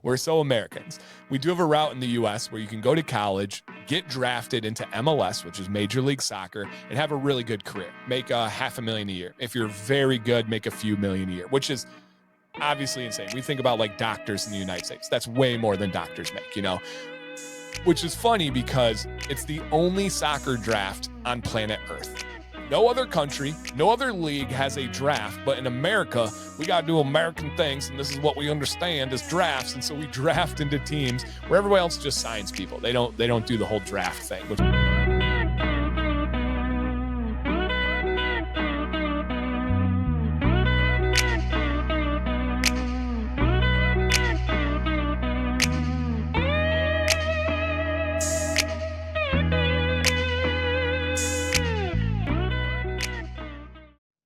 We're so Americans. We do have a route in the U.S. where you can go to college, get drafted into MLS, which is Major League Soccer, and have a really good career. Make $500,000 a year. If you're very good, make a few million a year, which is obviously insane. We think about like doctors in the United States. That's way more than doctors make, which is funny because it's the only soccer draft on planet Earth. No other country, no other league has a draft, but in America, we got to do American things, and this is what we understand as drafts, and so we draft into teams where everybody else just signs people. They don't do the whole draft thing.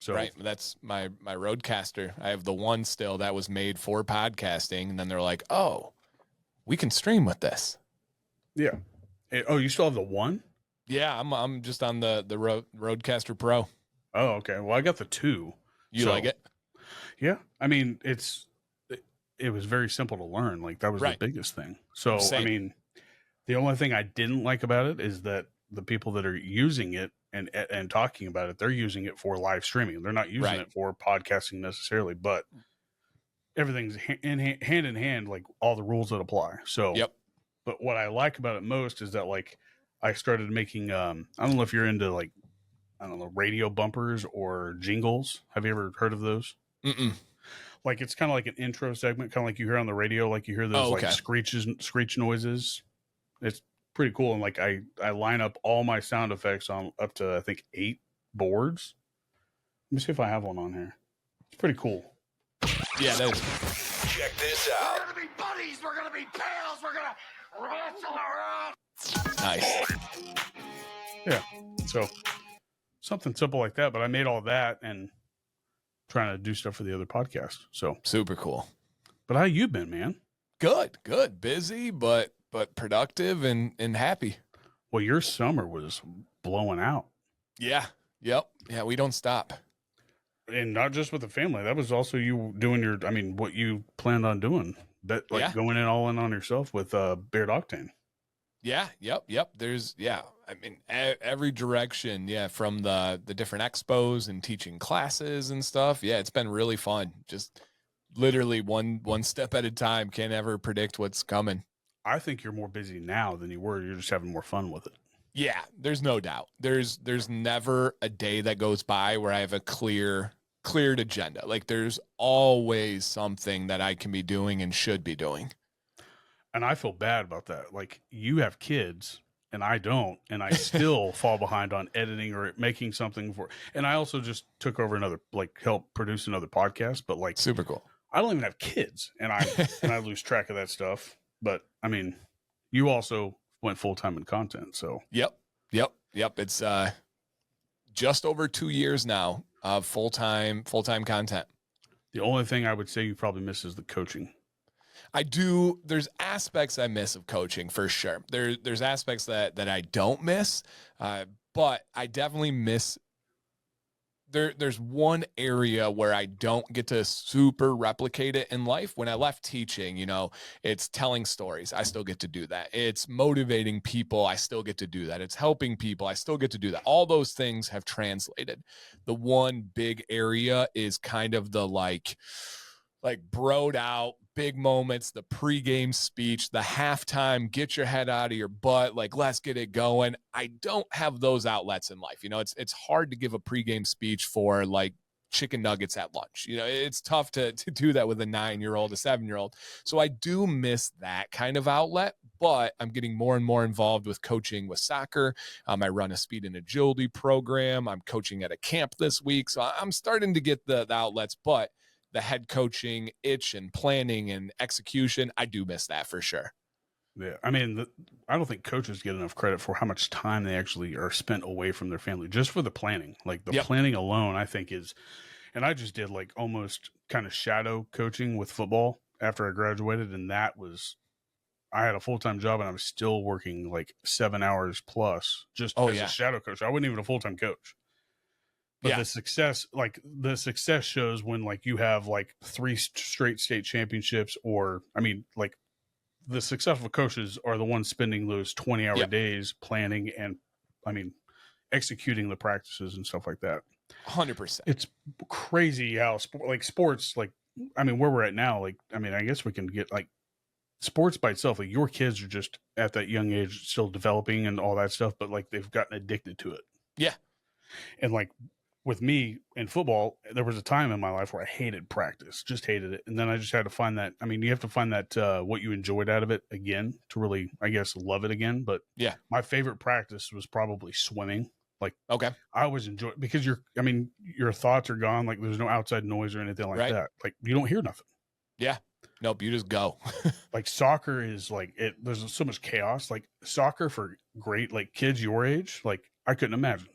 Right. That's my Roadcaster. I have the one still that was made for podcasting. And then they're like, oh, we can stream with this. Yeah. Oh, you still have the one? Yeah. I'm just on the Roadcaster Pro. Oh, okay. Well, I got the 2. You like it? Yeah. I mean, it was very simple to learn. Like that was the biggest thing. So, Same. I mean, the only thing I didn't like about it is that the people that are using it and talking about it, they're using it for live streaming. They're not using it for podcasting necessarily, but everything's hand in hand, like all the rules that apply. So, but what I like about it most is that like I started making, I don't know if you're into like, I don't know, radio bumpers or jingles. Have you ever heard of those? Mm-mm. Like, it's kind of like an intro segment, kind of like you hear on the radio, like you hear those like screech noises. It's pretty cool. And like I line up all my sound effects on up to I think 8 boards. Let me see if I have one on here. It's pretty cool. Yeah, that is. Check this out. We're gonna be buddies. We're gonna be pals. We're gonna wrestle around. Nice. Yeah. So something simple like that. But I made all that and trying to do stuff for the other podcast. So super cool. But how you been, man? Good. Busy, but productive and happy. Well, your summer was blowing out. Yeah. Yep. Yeah, we don't stop. And not just with the family. That was also you doing what you planned on doing. That going all in on yourself with Beard Octane. Yeah. Yep. There's every direction. Yeah. From the different expos and teaching classes and stuff. Yeah. It's been really fun. Just literally one step at a time. Can't ever predict what's coming. I think you're more busy now than you were. You're just having more fun with it. Yeah, there's no doubt. There's never a day that goes by where I have a cleared agenda. Like there's always something that I can be doing and should be doing. And I feel bad about that. Like you have kids and I don't, and I still fall behind on editing or making something for. And I also just took over help produce another podcast, but like super cool. I don't even have kids and I lose track of that stuff. But I mean, you also went full-time in content. So Yep. It's just over 2 years now of full-time content. The only thing I would say you probably miss is the coaching. I do. There's aspects I miss of coaching for sure. There's aspects that I don't miss, but I definitely miss. There's one area where I don't get to super replicate it in life. When I left teaching, it's telling stories. I still get to do that. It's motivating people. I still get to do that. It's helping people. I still get to do that. All those things have translated. The one big area is kind of the like broed out big moments, the pregame speech, the halftime, get your head out of your butt, like let's get it going. I don't have those outlets in life. It's hard to give a pregame speech for like chicken nuggets at lunch. It's tough to do that with a 9-year-old, a 7-year-old. So I do miss that kind of outlet, but I'm getting more and more involved with coaching with soccer. I run a speed and agility program. I'm coaching at a camp this week. So I'm starting to get the outlets, but the head coaching itch and planning and execution, I do miss that for sure. Yeah. I mean, I don't think coaches get enough credit for how much time they actually are spent away from their family just for the planning. Like the planning alone, I think is, and I just did like almost kind of shadow coaching with football after I graduated. And I had a full-time job and I was still working like 7 hours plus just as a shadow coach. I wasn't even a full-time coach. But the success shows when like you have like 3 straight state championships, or I mean, like the successful coaches are the ones spending those 20-hour Yep. days planning and, I mean, executing the practices and stuff like that. 100%. It's crazy how sports, like, I mean, where we're at now, like, I mean, I guess we can get like sports by itself. Like, your kids are just at that young age still developing and all that stuff, but like they've gotten addicted to it. Yeah. And like with me in football, there was a time in my life where I hated practice, just hated it. And then I just had to find that. I mean, you have to find that what you enjoyed out of it again to really, I guess, love it again. But Yeah. my favorite practice was probably swimming. Like, Okay. I always enjoy it because your thoughts are gone. Like, there's no outside noise or anything like Right. that. Like, you don't hear nothing. Yeah. Nope. You just go. Like, soccer is like it. There's so much chaos. Like, soccer for great like kids your age. Like, I couldn't imagine.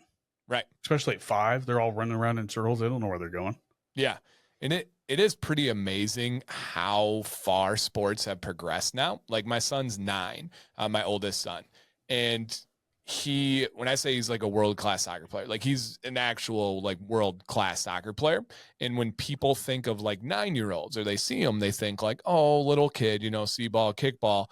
Right. Especially at 5, they're all running around in circles. They don't know where they're going. Yeah. And it is pretty amazing how far sports have progressed now. Like, my son's 9, my oldest son. And when I say he's like a world-class soccer player, like he's an actual like world-class soccer player. And when people think of like 9-year-olds or they see them, they think like, oh, little kid, see ball, kick ball.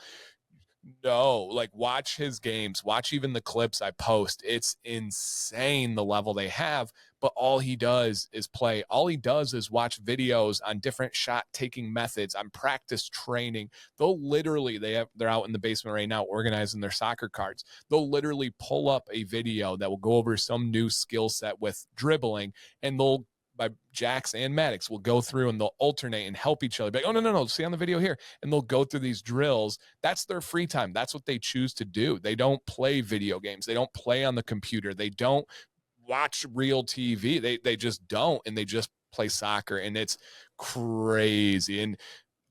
No, like watch his games, watch even the clips I post. It's insane the level they have, but all he does is play. All he does is watch videos on different shot taking methods, on practice training. They'll literally, they're out in the basement right now organizing their soccer cards. They'll literally pull up a video that will go over some new skill set with dribbling, and by Jax and Maddox will go through and they'll alternate and help each other. Like, oh, no, see on the video here. And they'll go through these drills. That's their free time. That's what they choose to do. They don't play video games. They don't play on the computer. They don't watch real TV. They just don't. And they just play soccer. And it's crazy. And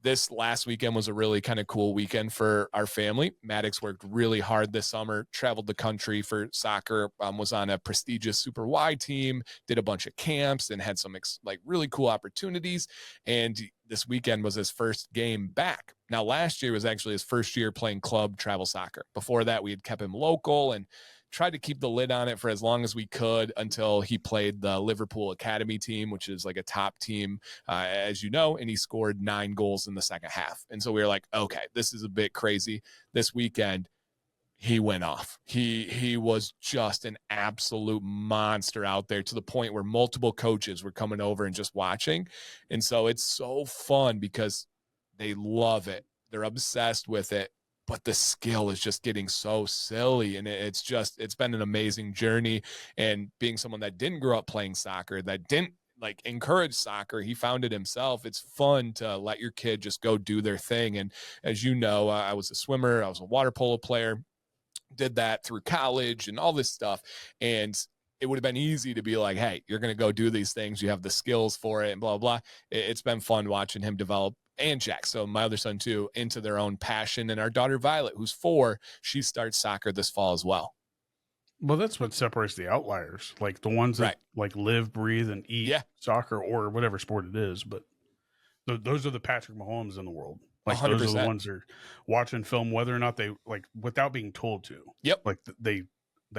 this last weekend was a really kind of cool weekend for our family. Maddox worked really hard this summer, traveled the country for soccer, was on a prestigious Super Y team, did a bunch of camps and had some really cool opportunities. And this weekend was his first game back. Now, last year was actually his first year playing club travel soccer. Before that, we had kept him local and tried to keep the lid on it for as long as we could until he played the Liverpool Academy team, which is like a top team, as you know, and he scored 9 goals in the second half. And so we were like, okay, this is a bit crazy. This weekend, he went off. He was just an absolute monster out there, to the point where multiple coaches were coming over and just watching. And so it's so fun because they love it. They're obsessed with it. But the skill is just getting so silly. And it's been an amazing journey. And being someone that didn't grow up playing soccer, that didn't like encourage soccer, he found it himself. It's fun to let your kid just go do their thing. And as you know, I was a swimmer, I was a water polo player, did that through college and all this stuff. And it would have been easy to be like, hey, you're going to go do these things. You have the skills for it and blah, blah. It's been fun watching him develop, and Jack, so my other son too, into their own passion. And our daughter Violet, who's 4, she starts soccer this fall as well. Well, that's what separates the outliers, like the ones that like live, breathe, and eat soccer or whatever sport it is. But those are the Patrick Mahomes in the world. Like 100%. Those are the ones that are watching film, whether or not they like, without being told to. Yep. Like they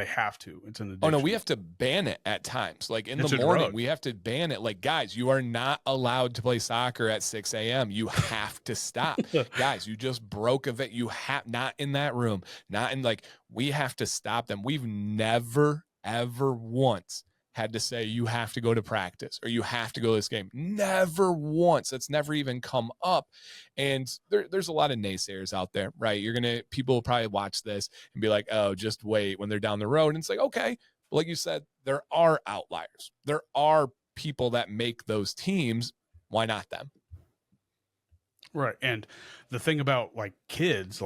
have to. It's an addiction. Oh no, we have to ban it at times. Like in the morning, we have to ban it. Like, guys, you are not allowed to play soccer at 6 a.m. You have to stop. Guys, you just broke a vet. You have not in that room, not in we have to stop them. We've never, ever once had to say you have to go to practice or you have to go to this game. Never once. That's never even come up. And there's a lot of naysayers out there, right? People will probably watch this and be like, oh, just wait when they're down the road. And it's like, okay. But like you said, there are outliers. There are people that make those teams. Why not them? Right. And the thing about like kids,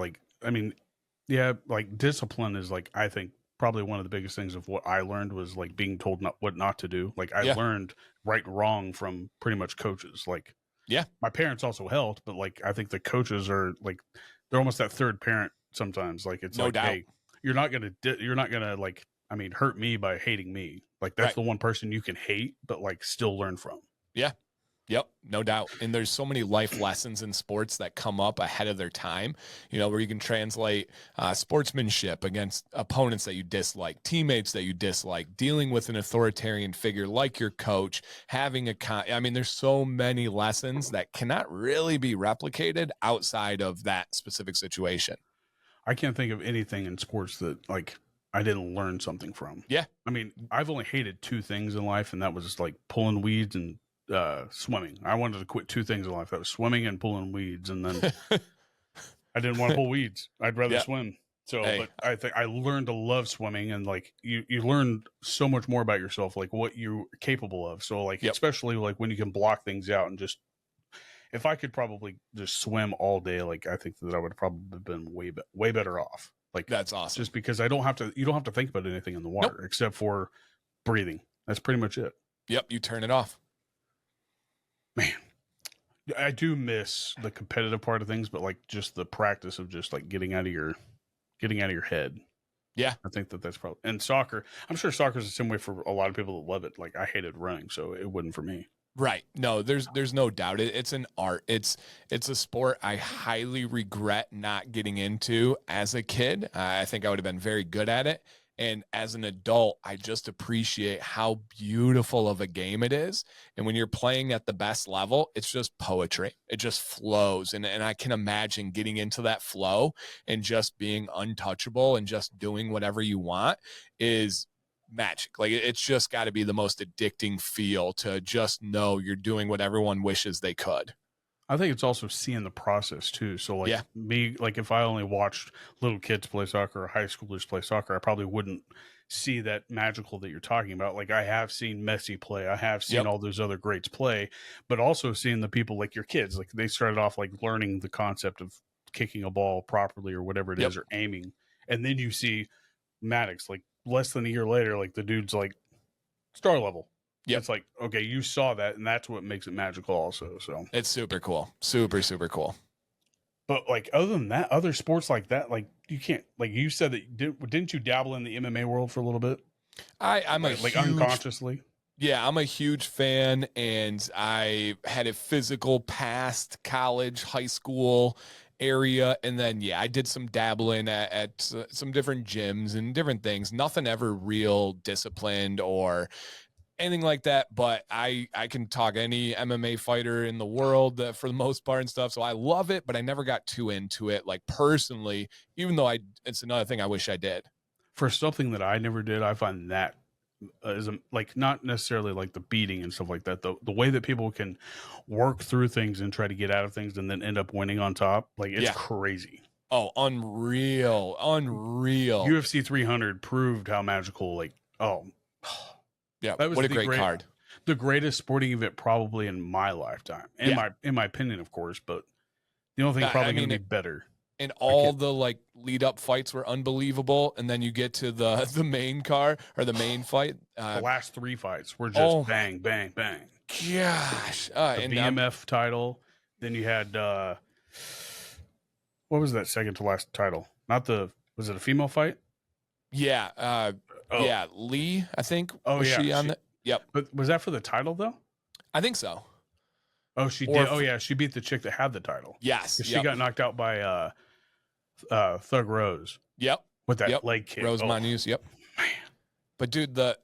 discipline is I think probably one of the biggest things of what I learned was being told what not to do. I learned right and wrong from pretty much coaches. My parents also helped, but I think the coaches are they're almost that third parent sometimes. It's no doubt. Hey, you're not gonna hurt me by hating me. That's the one person you can hate, but still learn from. Yeah. Yep, no doubt. And there's so many life lessons in sports that come up ahead of their time, where you can translate sportsmanship against opponents that you dislike, teammates that you dislike, dealing with an authoritarian figure like your coach, having I mean, there's so many lessons that cannot really be replicated outside of that specific situation. I can't think of anything in sports that like I didn't learn something from. Yeah. I mean, I've only hated 2 things in life, and that was like pulling weeds and swimming. I wanted to quit 2 things in life. That was swimming and pulling weeds. And then I didn't want to pull weeds. I'd rather swim. So, but I think I learned to love swimming, and like you learn so much more about yourself, like what you're capable of. So like, especially like when you can block things out and just, if I could probably just swim all day, like I think that I would have probably been way better off. Like that's awesome. Just because you don't have to think about anything in the water except for breathing. That's pretty much it. Yep. You turn it off. Man, I do miss the competitive part of things, but like just the practice of just like getting out of your head. Yeah. I think that's probably, and soccer, I'm sure soccer is the same way for a lot of people that love it. Like I hated running, so it wouldn't for me. Right. No, there's no doubt. It's an art. It's a sport I highly regret not getting into as a kid. I think I would have been very good at it. And as an adult, I just appreciate how beautiful of a game it is. And when you're playing at the best level, it's just poetry. It just flows. And I can imagine getting into that flow and just being untouchable and just doing whatever you want is magic. Like it's just got to be the most addicting feel to just know you're doing what everyone wishes they could. I think it's also seeing the process too. So like me, like if I only watched little kids play soccer or high schoolers play soccer, I probably wouldn't see that magical that you're talking about. Like I have seen Messi play, I have seen all those other greats play, but also seeing the people like your kids, like they started off like learning the concept of kicking a ball properly or whatever it is, or aiming. And then you see Maddox, like less than a year later, like the dude's like star level. Yeah, it's like, okay, you saw that, and that's what makes it magical also. So it's super cool. Super, super cool. But like other than that, other sports like that, like you can't, like you said that didn't you dabble in the MMA world for a little bit? I'm like unconsciously. Yeah, I'm a huge fan, and I had a physical past college, high school area, and then I did some dabbling at some different gyms and different things. Nothing ever real disciplined or anything like that, but I can talk any MMA fighter in the world for the most part and stuff. So I love it, but I never got too into it, like personally, even though it's another thing I wish I did. For something that I never did, I find that is like not necessarily like the beating and stuff like that. The way that people can work through things and try to get out of things and then end up winning on top, like it's crazy. Oh, unreal. UFC 300 proved how magical, like, yeah, that was what a great card. The greatest sporting event probably in my lifetime. In my opinion, of course, but the only thing probably going to be better. And all the like lead up fights were unbelievable, and then you get to the main card or the main fight. The last 3 fights were just bang, bang, bang. Gosh, the BMF title. Then you had what was that second to last title? Was it a female fight? Yeah. Yeah, Lee, I think. Was she on the? Yep. But was that for the title though? I think so. Oh, she did. Oh, yeah, she beat the chick that had the title. Yes. She got knocked out by Thug Rose. Yep. With that leg kick. Rose Manus. Yep. Man. But dude, the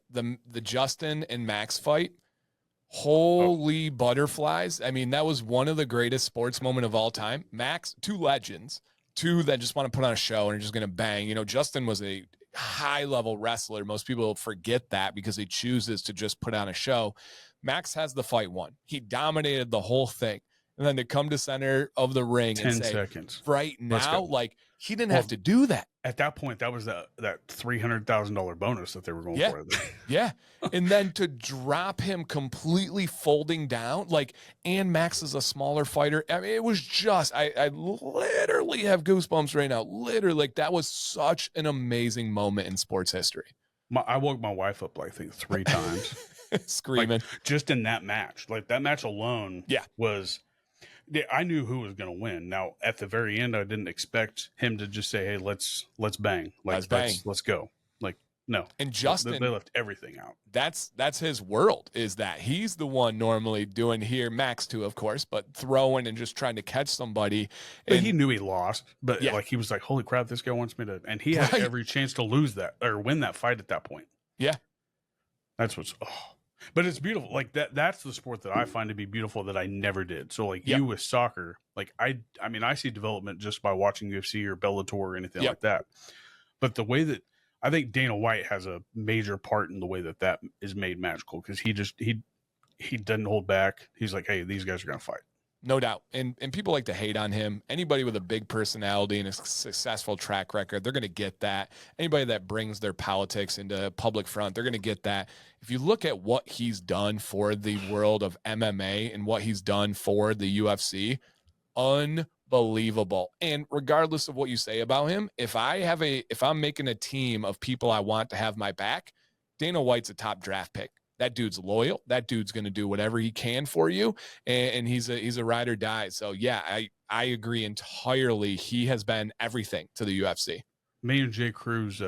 Justin and Max fight, holy butterflies! I mean, that was one of the greatest sports moment of all time. Max, 2 legends, 2 that just want to put on a show and are just going to bang. You know, Justin was a high-level wrestler. Most people forget that because he chooses to just put on a show. Max has the fight won. He dominated the whole thing. And then to come to center of the ring 10 and say, seconds. Right now, like, he didn't have to do that. At that point, that was that $300,000 bonus that they were going for. Yeah. And then to drop him completely folding down, like, and Max is a smaller fighter. I mean, it was just, I literally have goosebumps right now. Literally, like, that was such an amazing moment in sports history. I woke my wife up, like, I think 3 times. Screaming. Like, just in that match. Like, that match alone was... I knew who was going to win. Now, at the very end, I didn't expect him to just say, "Hey, let's bang, let's go." Like, No. And Justin, they left everything out. That's his world, is that he's the one normally doing here, Max too, of course, but throwing and just trying to catch somebody. But And he knew he lost, but Yeah. like he was like, holy crap, this guy wants me to, and he had Right. every chance to lose that or win that fight at that point. Yeah. That's what's, but it's beautiful. Like that's the sport that I find to be beautiful that I never did. So like Yep. you with soccer, like I mean, I see development just by watching UFC or Bellator or anything Yep. like that. But the way that I think Dana White has a major part in the way that is made magical, because he doesn't hold back. He's like, hey, these guys are going to fight. No doubt. And people like to hate on him. Anybody with a big personality and a successful track record, they're going to get that. Anybody that brings their politics into public front, they're going to get that. If you look at what he's done for the world of MMA and what he's done for the UFC, unbelievable. And regardless of what you say about him, if I'm making a team of people I want to have my back, Dana White's a top draft pick. That dude's loyal. That dude's going to do whatever he can for you. And he's a ride or die. So yeah, I agree entirely. He has been everything to the UFC. Me and Jay Cruz,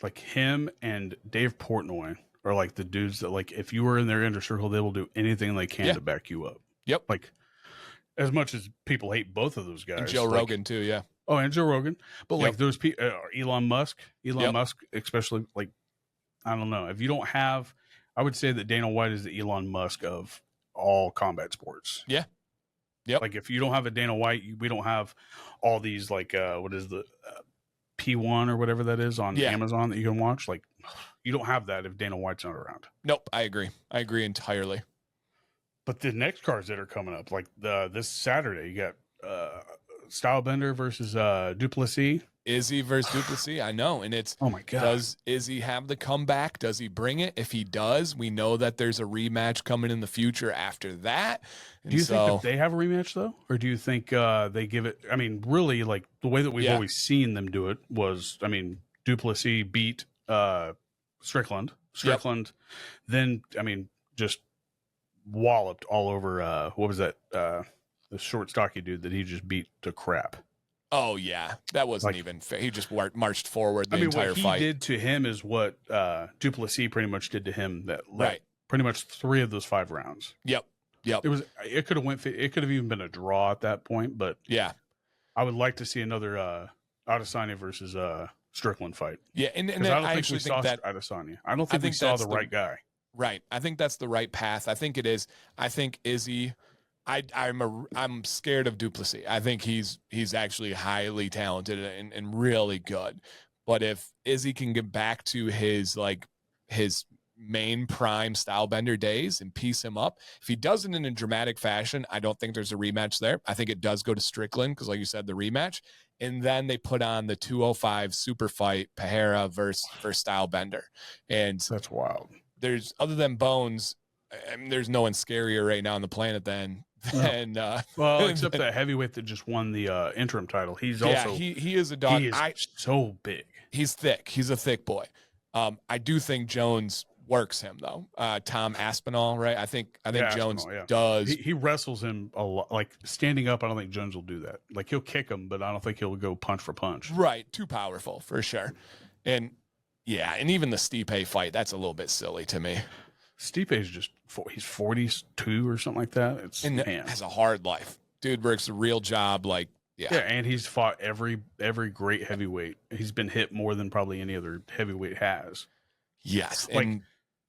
like him and Dave Portnoy are like the dudes that, like, if you were in their inner circle, they will do anything they can to back you up. Yep. Like, as much as people hate both of those guys. And Joe Rogan too, yeah. Oh, and Joe Rogan. But like those people, Elon Musk, Yep. Musk, especially, like, I don't know. If you don't have, I would say that Dana White is the Elon Musk of all combat sports. Yeah. Yep. Like if you don't have a Dana White, we don't have all these, like, what is the P1 or whatever that is on Amazon that you can watch. Like, you don't have that if Dana White's not around. Nope. I agree entirely. But the next cards that are coming up, like this Saturday, you got Stylebender versus Duplessis. Izzy versus Duplessis, I know. And it's, oh my God. Does Izzy have the comeback? Does he bring it? If he does, we know that there's a rematch coming in the future after that. And do you think that they have a rematch, though? Or do you think they give it? I mean, really, like the way that we've always seen them do it was, I mean, Duplessis beat Strickland. Then, I mean, just walloped all over, what was that? The short, stocky dude that he just beat to crap. Oh, yeah. That wasn't even fair. He just marched forward the entire fight. What he did to him is what Duplessis pretty much did to him. That right. Pretty much 3 of those 5 rounds. Yep. It could have even been a draw at that point. But yeah, I would like to see another Adesanya versus Strickland fight. Yeah, and I don't think we saw Adesanya. I don't think we saw the right guy. Right. I think that's the right path. I think it is. I think Izzy. I'm scared of Duplessis. I think he's actually highly talented and really good. But if Izzy can get back to his main prime Stylebender days and piece him up, if he does it in a dramatic fashion, I don't think there's a rematch there. I think it does go to Strickland because, like you said, the rematch. And then they put on the 205 super fight, Pereira versus Stylebender. And that's wild. There's, other than Bones, I mean, there's no one scarier right now on the planet than well, except that heavyweight that just won the interim title. He's also he is a dog. He is so big. He's thick. He's a thick boy. I do think Jones works him though. Tom Aspinall, right? I think Jones does. He wrestles him a lot. Like standing up, I don't think Jones will do that. Like he'll kick him, but I don't think he'll go punch for punch. Right, too powerful for sure. And yeah, and even the Stipe fight, that's a little bit silly to me. Stipe is just he's 42 or something like that. It's has a hard life. Dude works a real job. Like and he's fought every great heavyweight. He's been hit more than probably any other heavyweight has. Yes, and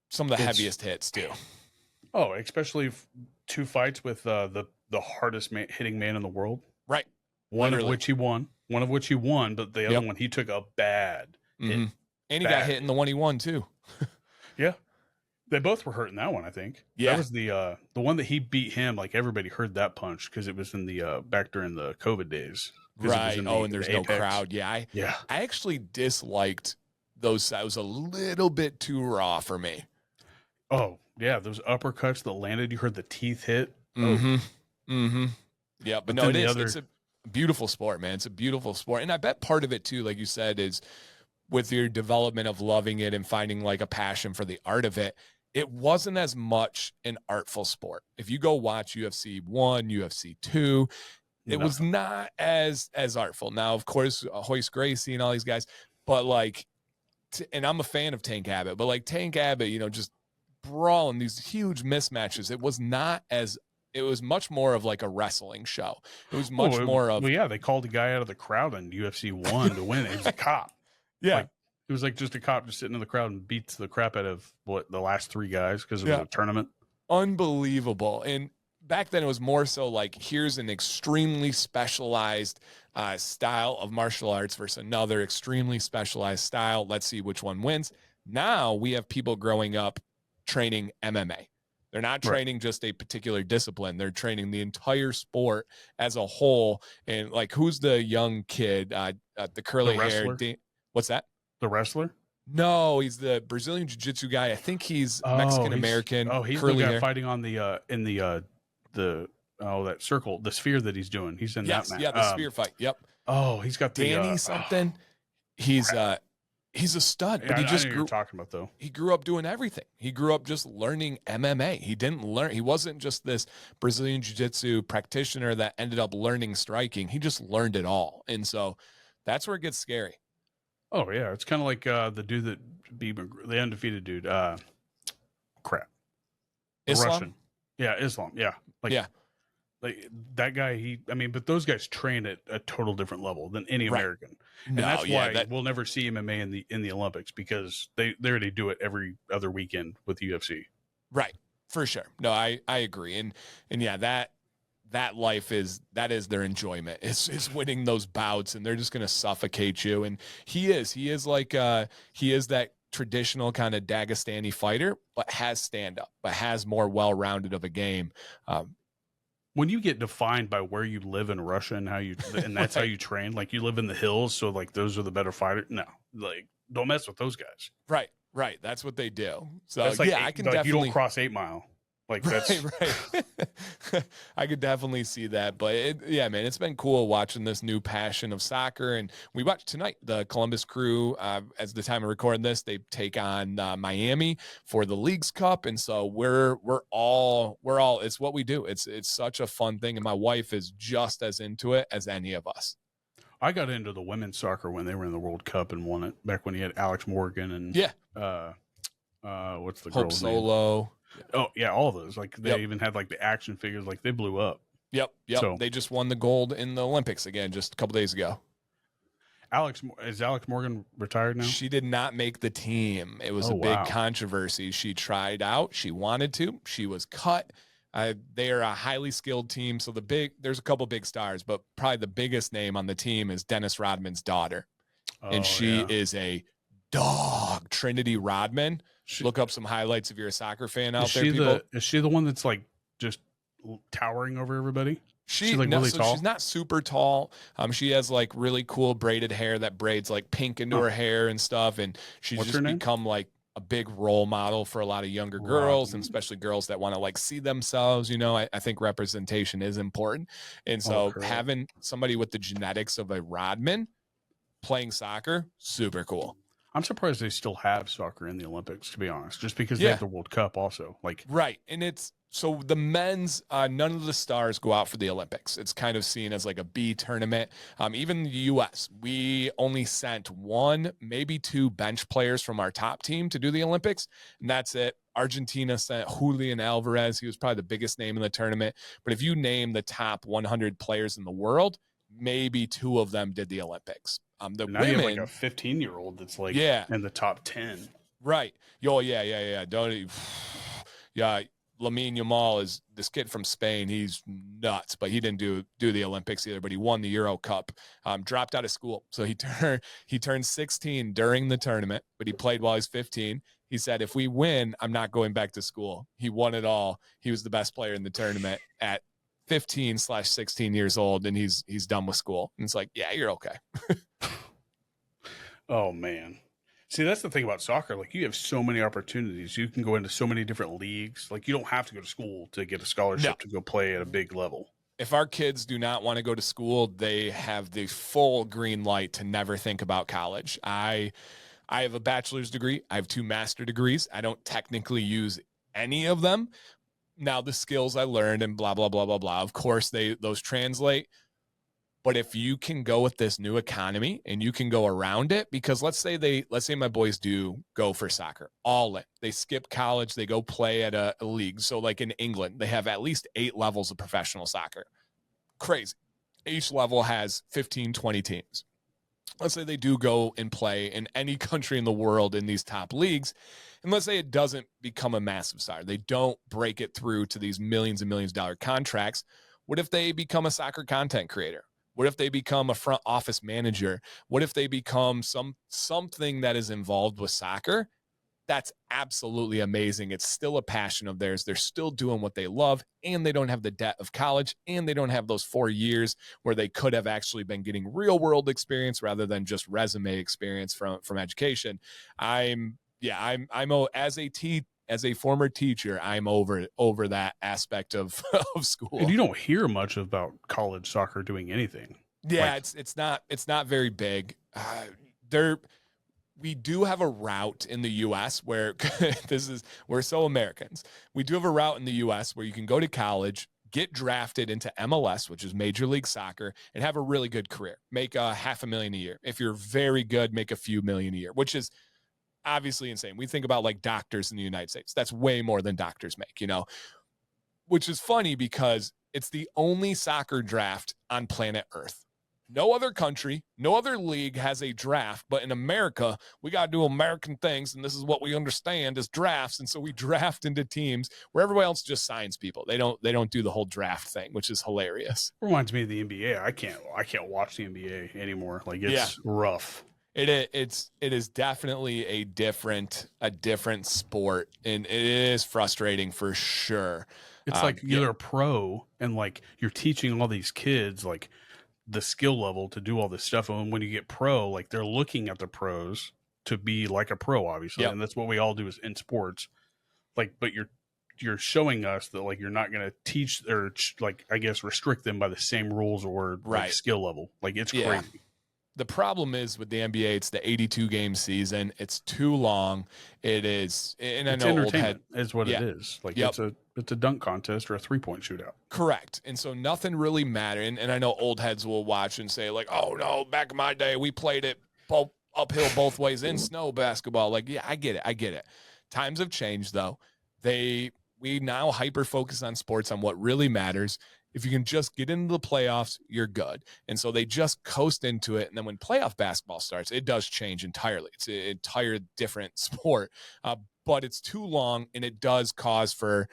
some of the heaviest hits too. Oh, especially 2 fights with the hardest hitting man in the world. Right. One of which he won, but the other one he took a bad hit. And he got hit in the one he won too. Yeah. They both were hurt in that one, I think. Yeah. That was the one that he beat him. Like everybody heard that punch because it was in the back during the COVID days. Right. And there's no crowd. Yeah. I actually disliked those. It was a little bit too raw for me. Oh yeah, those uppercuts that landed. You heard the teeth hit. Mm-hmm. Mm-hmm. Yeah, but no, it's a beautiful sport, man. It's a beautiful sport, and I bet part of it too, like you said, is with your development of loving it and finding like a passion for the art of it. It wasn't as much an artful sport. If you go watch UFC 1, UFC 2, it was not as artful. Now, of course, Hoist Gracie and all these guys, but like and I'm a fan of Tank Abbott, but like Tank Abbott, just brawling these huge mismatches. It was much more of like a wrestling show. It was much more of, well, yeah, they called a guy out of the crowd in UFC 1 to win. He was a cop. yeah. Like, it was like just a cop just sitting in the crowd and beats the crap out of the last 3 guys because it was a tournament. Unbelievable. And back then it was more so like, here's an extremely specialized style of martial arts versus another extremely specialized style. Let's see which one wins. Now we have people growing up training MMA. They're not training just a particular discipline. They're training the entire sport as a whole. And like, who's the young kid, the curly hair? What's that? The wrestler? No, he's the Brazilian jiu-jitsu guy. I think he's Mexican-American. He's curly the guy hair. fighting on that circle, the sphere that he's doing. He's in that match. Yeah, the sphere fight. Yep. Oh, he's got the Danny something. He's a stud, but I he just grew talking about though. He grew up doing everything. He grew up just learning MMA. He wasn't just this Brazilian jiu-jitsu practitioner that ended up learning striking. He just learned it all. And so that's where it gets scary. Oh yeah, it's kind of like the dude that the undefeated dude. Crap. Islam? Russian. Yeah, Islam. Yeah. Like that guy, but those guys train at a total different level than any American. And that's why we'll never see MMA in the Olympics, because they already do it every other weekend with UFC. Right. For sure. No, I agree. And yeah, that life is their enjoyment. Is winning those bouts, and they're just going to suffocate you. And he is that traditional kind of Dagestani fighter, but has stand up, but has more well-rounded of a game. When you get defined by where you live in Russia and that's how you train, like you live in the hills, so like those are the better fighters. No, like don't mess with those guys. Right. That's what they do. So that's like I can definitely. You don't cross 8 Mile. Like that's right. I could definitely see that, but man, it's been cool watching this new passion of soccer. And we watched tonight the Columbus Crew. As the time of recording this, they take on Miami for the Leagues Cup, and so we're all. It's what we do. It's such a fun thing, and my wife is just as into it as any of us. I got into the women's soccer when they were in the World Cup and won it back when you had Alex Morgan and what's the Hope girl's Solo. name? Oh yeah, all of those. Like they even had like the action figures. Like they blew up. Yep. So, they just won the gold in the Olympics again just a couple days ago. Is Alex Morgan retired now? She did not make the team. It was a big controversy. She tried out. She wanted to. She was cut. They are a highly skilled team. So there's a couple big stars, but probably the biggest name on the team is Dennis Rodman's daughter, and she is a dog. Trinity Rodman. Look up some highlights if you're a soccer fan out there. Is she the one that's like just towering over everybody? She's like really tall. She's not super tall. She has like really cool braided hair that braids like pink into her hair and stuff. And she's just become like a big role model for a lot of younger girls, and especially girls that want to like see themselves. I think representation is important. And so having somebody with the genetics of a Rodman playing soccer, super cool. I'm surprised they still have soccer in the Olympics, to be honest, just because they have the World Cup also. Right. And it's so the men's, none of the stars go out for the Olympics. It's kind of seen as like a B tournament. Even the U.S., we only sent 1, maybe 2 bench players from our top team to do the Olympics, and that's it. Argentina sent Julian Alvarez. He was probably the biggest name in the tournament. But if you name the top 100 players in the world, maybe 2 of them did the Olympics. The now women, you have like a 15-year-old that's like in the top 10. Right. Don't. Lamine Yamal is this kid from Spain. He's nuts, but he didn't do the Olympics either. But he won the Euro Cup. Dropped out of school, so he turned 16 during the tournament, but he played while he's 15. He said, "If we win, I'm not going back to school." He won it all. He was the best player in the tournament at 15/16 years old, and he's done with school. And it's like, yeah, you're okay. Oh man. See, that's the thing about soccer. Like you have so many opportunities. You can go into so many different leagues. Like you don't have to go to school to get a scholarship to go play at a big level. If our kids do not want to go to school, they have the full green light to never think about college. I have a bachelor's degree. I have 2 master's degrees. I don't technically use any of them. Now the skills I learned and blah, blah, blah, blah, blah. Of course, those translate. But if you can go with this new economy and you can go around it, because let's say my boys do go for soccer, all in. They skip college, they go play at a league. So like in England, they have at least 8 levels of professional soccer. Crazy. Each level has 15, 20 teams. Let's say they do go and play in any country in the world in these top leagues. And let's say it doesn't become a massive star. They don't break it through to these millions and millions of dollar contracts. What if they become a soccer content creator? What if they become a front office manager? What if they become something that is involved with soccer? That's absolutely amazing. It's still a passion of theirs. They're still doing what they love, and they don't have the debt of college, and they don't have those 4 years where they could have actually been getting real world experience rather than just resume experience from education. As a former teacher, I'm over that aspect of school. And you don't hear much about college soccer doing anything. Yeah, it's not very big. We do have a route in the U.S. where we're so Americans. We do have a route in the U.S. where you can go to college, get drafted into MLS, which is Major League Soccer, and have a really good career. Make $500,000 a year. If you're very good, make a few million a year, which is obviously insane. We think about like doctors in the United States. That's way more than doctors make, which is funny because it's the only soccer draft on planet Earth. No other country, no other league has a draft, but in America, we got to do American things, and this is what we understand as drafts, and so we draft into teams where everybody else just signs people. They don't do the whole draft thing, which is hilarious. Reminds me of the NBA. I can't watch the NBA anymore. Like it's rough. It is definitely a different sport, and it is frustrating for sure. It's like you're a pro, and like you're teaching all these kids like the skill level to do all this stuff. And when you get pro, like they're looking at the pros to be like a pro, obviously. Yep. And that's what we all do is in sports. Like, but you're showing us that like, you're not going to teach or like, I guess, restrict them by the same rules or like skill level. Like it's crazy. The problem is with the NBA, it's the 82 game season. It's too long. It is. And I know entertainment is what it is. Like it's a dunk contest or a 3-point shootout. Correct. And so nothing really mattered. And I know old heads will watch and say like, oh no, back in my day, we played it both uphill both ways in snow basketball. Like, yeah, I get it. Times have changed though. We now hyper focus on sports, on what really matters. If you can just get into the playoffs, you're good. And so they just coast into it. And then when playoff basketball starts, it does change entirely. It's an entire different sport, but it's too long, and it does cause for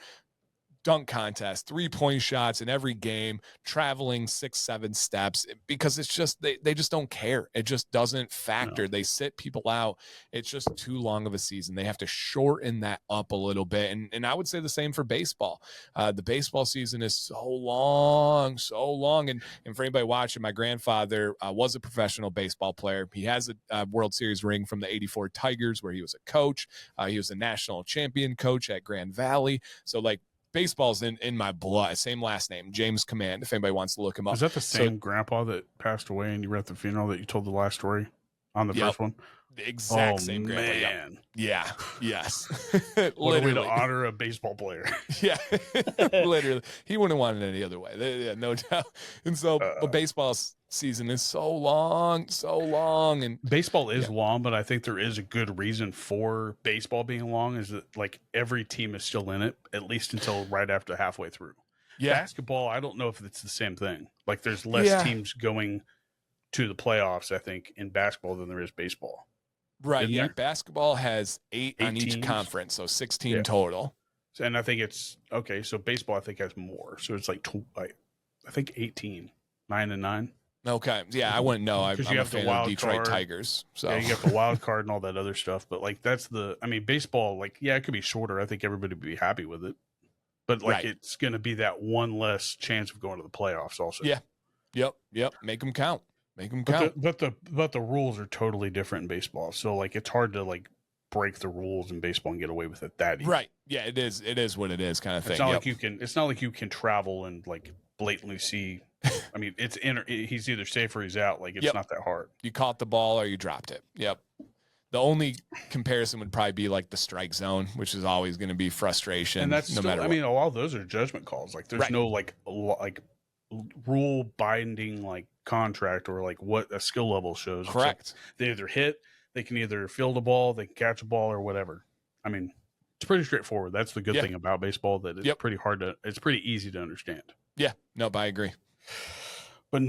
dunk contest, 3-point shots in every game, traveling 6-7 steps, because it's just they just don't care. It just doesn't factor. No. They sit people out. It's just too long of a season. They have to shorten that up a little bit. And I would say the same for baseball. The baseball season is so long. And for anybody watching, my grandfather was a professional baseball player. He has a World Series ring from the '84 Tigers, where he was a coach. He was a national champion coach at Grand Valley. So like, baseball's in my blood. Same last name, James Command, if anybody wants to look him up. Is that the same grandpa that passed away and you were at the funeral that you told the last story on the first one? The exact same grandpa. Man. Yeah. Yes. What a way to honor a baseball player. Yeah. Literally. He wouldn't have wanted it any other way. Yeah, no doubt. And so but baseball season is so long. And baseball is long, but I think there is a good reason for baseball being long, is that like every team is still in it, at least until right after halfway through. Yeah. Basketball, I don't know if it's the same thing. Like there's less teams going to the playoffs, I think, in basketball than there is baseball. Right. Yeah. Basketball has 8 on each teams. Conference, so 16 total. And I think it's okay. So baseball, I think, has more. So it's like I think 18, 9 and 9. Okay. Yeah, I wouldn't know. I'm a fan of Detroit Tigers. So yeah, you got the wild card and all that other stuff. But like baseball, like, yeah, it could be shorter. I think everybody would be happy with it. But like it's going to be that one less chance of going to the playoffs also. Yeah. Yep. Make them count. But the rules are totally different in baseball. So like it's hard to like break the rules in baseball and get away with it that easy. Right. Yeah, it is. It is what it is, kind of thing. It's not like you can travel and like blatantly see. I mean, he's either safe or he's out. Like it's not that hard. You caught the ball or you dropped it. Yep. The only comparison would probably be like the strike zone, which is always going to be frustration. And that's matter what. I mean, all those are judgment calls. Like there's no like rule binding like contract or like what a skill level shows. Correct. They either hit, they can either field a ball, they can catch a ball or whatever. I mean, it's pretty straightforward. That's the good thing about baseball, that it's it's pretty easy to understand. Yeah, no, I agree. But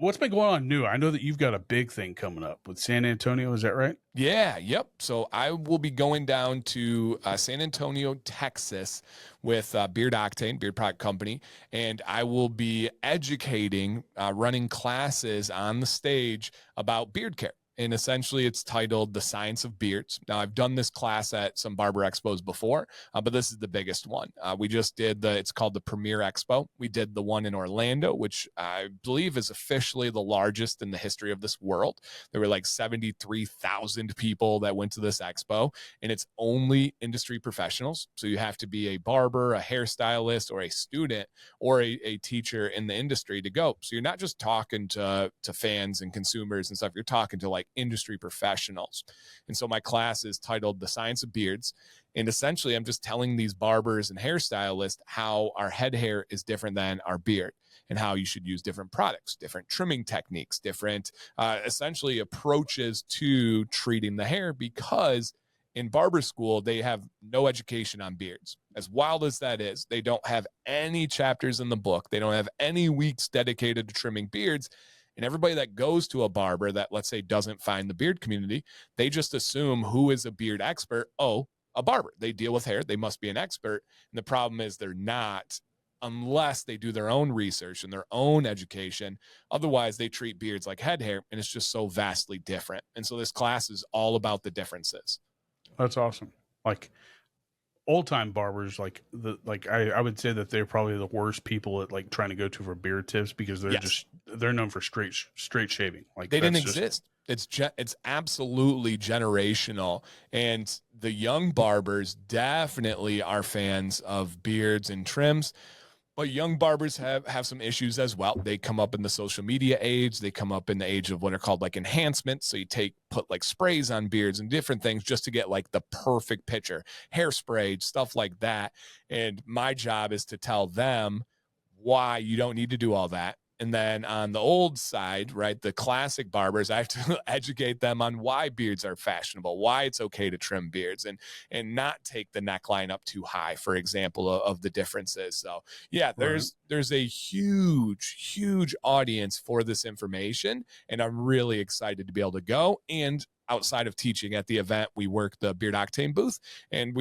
what's been going on new? I know that you've got a big thing coming up with San Antonio. Is that right? Yeah, yep. So I will be going down to San Antonio, Texas with Beard Octane, Beard Product Company, and I will be educating, running classes on the stage about beard care. And essentially it's titled The Science of Beards. Now, I've done this class at some barber expos before, but this is the biggest one. We just did it's called the Premier Expo. We did the one in Orlando, which I believe is officially the largest in the history of this world. There were like 73,000 people that went to this expo, and it's only industry professionals. So you have to be a barber, a hairstylist, or a student, or a teacher in the industry to go. So you're not just talking to fans and consumers and stuff. You're talking to like industry professionals. And so my class is titled The Science of Beards. And essentially I'm just telling these barbers and hairstylists how our head hair is different than our beard, and how you should use different products, different trimming techniques, different essentially approaches to treating the hair, because in barber school, they have no education on beards. As wild as that is, they don't have any chapters in the book. They don't have any weeks dedicated to trimming beards. And everybody that goes to a barber that, let's say, doesn't find the beard community, they just assume who is a beard expert? Oh, a barber. They deal with hair. They must be an expert. And the problem is they're not, unless they do their own research and their own education. Otherwise, they treat beards like head hair, and it's just so vastly different. And so this class is all about the differences. That's awesome. Like old time barbers, I would say that they're probably the worst people at like trying to go to for beard tips, because they're known for straight shaving. Like they didn't exist. It's absolutely generational, and the young barbers definitely are fans of beards and trims. But young barbers have some issues as well. They come up in the social media age. They come up in the age of what are called like enhancements. So you put like sprays on beards and different things just to get like the perfect picture, hairspray, stuff like that. And my job is to tell them why you don't need to do all that. And then on the old side, right, the classic barbers, I have to educate them on why beards are fashionable, why it's okay to trim beards, and not take the neckline up too high, for example, of the differences. So yeah, there's a huge audience for this information, and I'm really excited to be able to go. And outside of teaching at the event, we work the Beard Octane booth, and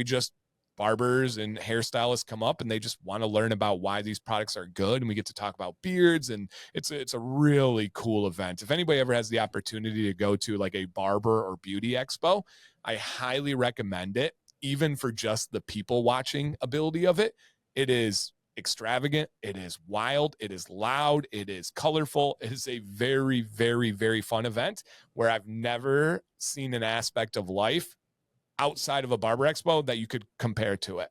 barbers and hairstylists come up and they just want to learn about why these products are good. And we get to talk about beards, and it's a really cool event. If anybody ever has the opportunity to go to like a barber or beauty expo, I highly recommend it, even for just the people watching ability of it. It is extravagant. It is wild. It is loud. It is colorful. It is a very, very, very fun event where I've never seen an aspect of life outside of a barber expo that you could compare to it.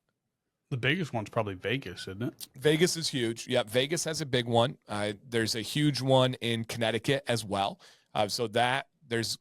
The biggest one's probably Vegas, isn't it? Vegas is huge. Yeah, Vegas has a big one. There's a huge one in Connecticut as well. There's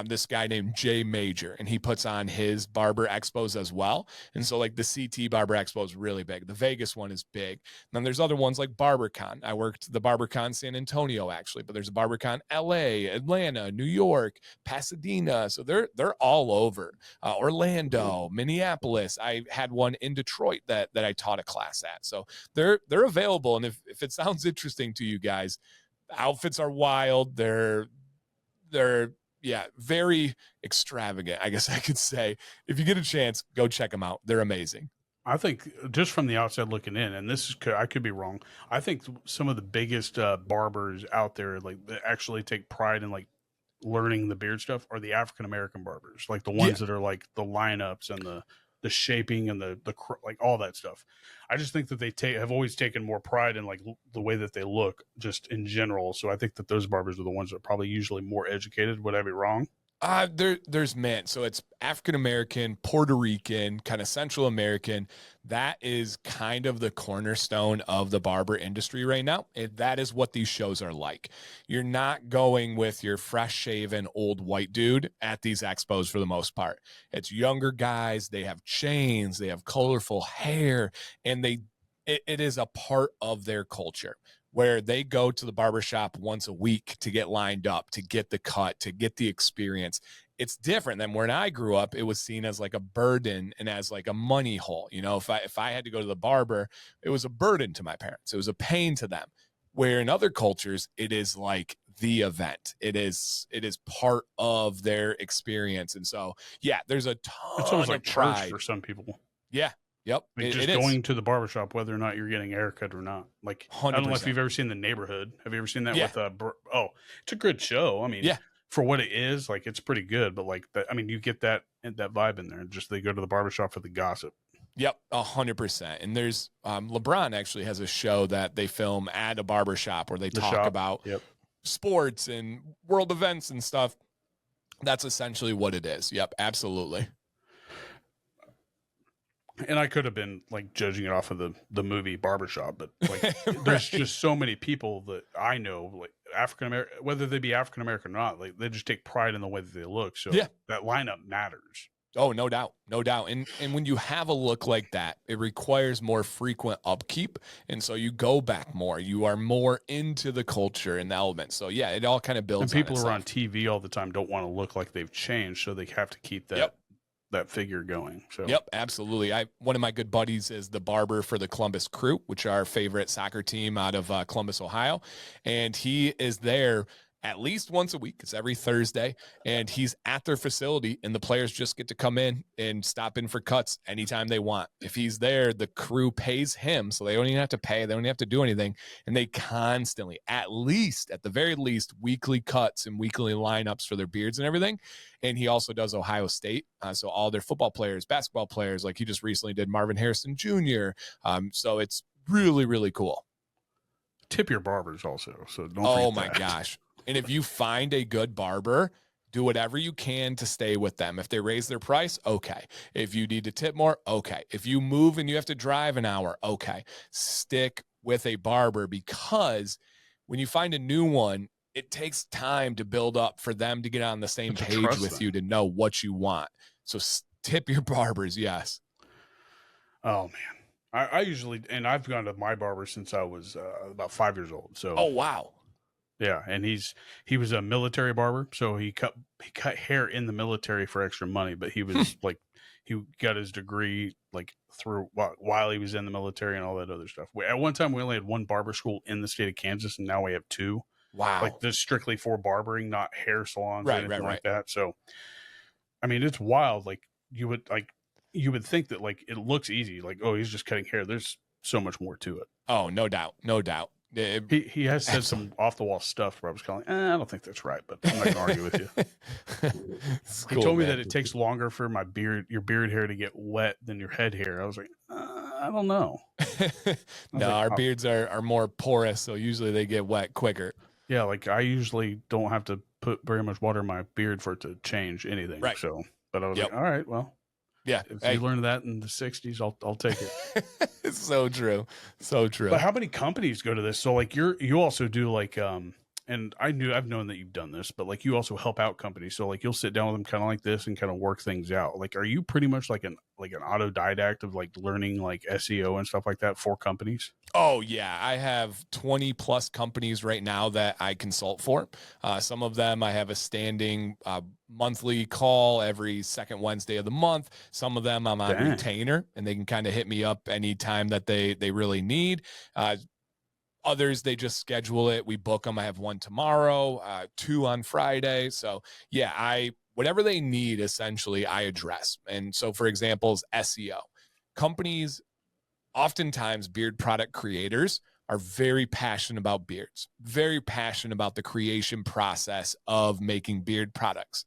this guy named Jay Major, and he puts on his barber expos as well. And so like the CT Barber Expo is really big. The Vegas one is big. And then there's other ones like BarberCon. I worked the BarberCon San Antonio actually, but there's a BarberCon LA, Atlanta, New York, Pasadena. So they're all over. Orlando, Minneapolis. I had one in Detroit that I taught a class at. So they're available. And if it sounds interesting to you guys, the outfits are wild. They're very extravagant, I guess I could say. If you get a chance, go check them out. They're amazing. I think just from the outside looking in, and I could be wrong, I think some of the biggest barbers out there, like that actually take pride in like learning the beard stuff, are the African American barbers, like the ones that are like the lineups and the shaping and the like all that stuff. I just think that they have always taken more pride in like the way that they look just in general. So I think that those barbers are the ones that are probably usually more educated. Would I be wrong? There's men. So it's African American, Puerto Rican, kind of Central American. That is kind of the cornerstone of the barber industry right now. And that is what these shows are like. You're not going with your fresh shaven old white dude at these expos for the most part. It's younger guys. They have chains. They have colorful hair, and it is a part of their culture. where they go to the barbershop once a week to get lined up, to get the cut, to get the experience. It's different than when I grew up. It was seen as like a burden and as like a money hole. You know, if I had to go to the barber, it was a burden to my parents. It was a pain to them. Where in other cultures, it is like the event. It is part of their experience. And so, yeah, there's a ton It's almost like of pride. church for some people. Yeah. Yep. Like just going to the barbershop, whether or not you're getting a haircut or not. Like, 100%. I don't know if you've ever seen The Neighborhood. Have you ever seen that with it's a good show. I mean, for what it is, like, it's pretty good, but like that, I mean, you get that vibe in there. Just they go to the barbershop for the gossip. Yep, 100%. And there's LeBron actually has a show that they film at a barbershop where they talk about sports and world events and stuff. That's essentially what it is. Yep, absolutely. And I could have been like judging it off of the movie Barbershop, but like there's just so many people that I know, like African American, whether they be African American or not, like they just take pride in the way that they look. So that lineup matters. Oh, no doubt. No doubt. And when you have a look like that, it requires more frequent upkeep. And so you go back more. You are more into the culture and the elements. So yeah, it all kind of builds. And people who are on TV all the time don't want to look like they've changed, so they have to keep that that figure going. So yep, absolutely. One of my good buddies is the barber for the Columbus Crew, which are our favorite soccer team out of Columbus, Ohio. And he is there at least once a week. It's every Thursday, and he's at their facility, and the players just get to come in and stop in for cuts anytime they want. If he's there, the crew pays him, so they don't even have to pay. They don't even have to do anything, and they constantly, at the very least, weekly cuts and weekly lineups for their beards and everything. And he also does Ohio State, so all their football players, basketball players, like he just recently did Marvin Harrison Jr. So it's really, really cool. Tip your barbers also, so don't. Oh my gosh. And if you find a good barber, do whatever you can to stay with them. If they raise their price, okay. If you need to tip more, okay. If you move and you have to drive an hour, okay. Stick with a barber, because when you find a new one, it takes time to build up for them to get on the same page with you, to know what you want. So tip your barbers, yes. Oh, man. I usually, and I've gone to my barber since I was about 5 years old. So. Oh, wow. Yeah, and he was a military barber, so he cut hair in the military for extra money. But he was like, he got his degree like through while he was in the military and all that other stuff. At one time, we only had one barber school in the state of Kansas, and now we have two. Wow! Like this strictly for barbering, not hair salons, or anything like that. So, I mean, it's wild. Like you would think that like it looks easy, like, oh, he's just cutting hair. There's so much more to it. Oh, no doubt, no doubt. He has said some off the wall stuff where I was calling, I don't think that's right, but I'm not gonna argue with you. He told me that it takes longer for your beard hair to get wet than your head hair. I was like, I don't know. No, our beards are more porous, so usually they get wet quicker. Yeah, like I usually don't have to put very much water in my beard for it to change anything. Right. So, but I was like, all right, well. Yeah, if you learned that in the 60s, I'll take it. It's so true, so true. But how many companies go to this? So like you also do like and I've known that you've done this, but like you also help out companies. So like you'll sit down with them kind of like this and kind of work things out. Like, are you pretty much like an autodidact of like learning like SEO and stuff like that for companies? Oh yeah, I have 20 plus companies right now that I consult for. Some of them I have a standing monthly call every second Wednesday of the month. Some of them I'm on retainer, and they can kind of hit me up anytime that they really need. Others, they just schedule it. We book them. I have one tomorrow, 2 on Friday. So yeah, whatever they need, essentially, I address. And so, for example, is SEO. Companies, oftentimes beard product creators, are very passionate about beards, very passionate about the creation process of making beard products.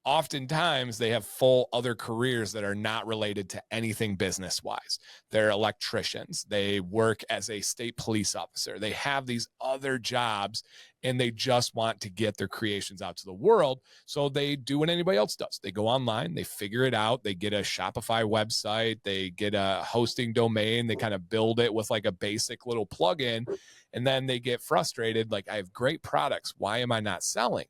Oftentimes, they have full other careers that are not related to anything business-wise. They're electricians. They work as a state police officer. They have these other jobs, and they just want to get their creations out to the world. So they do what anybody else does. They go online, they figure it out, they get a Shopify website, they get a hosting domain, they kind of build it with like a basic little plugin, and then they get frustrated, like, I have great products. Why am I not selling?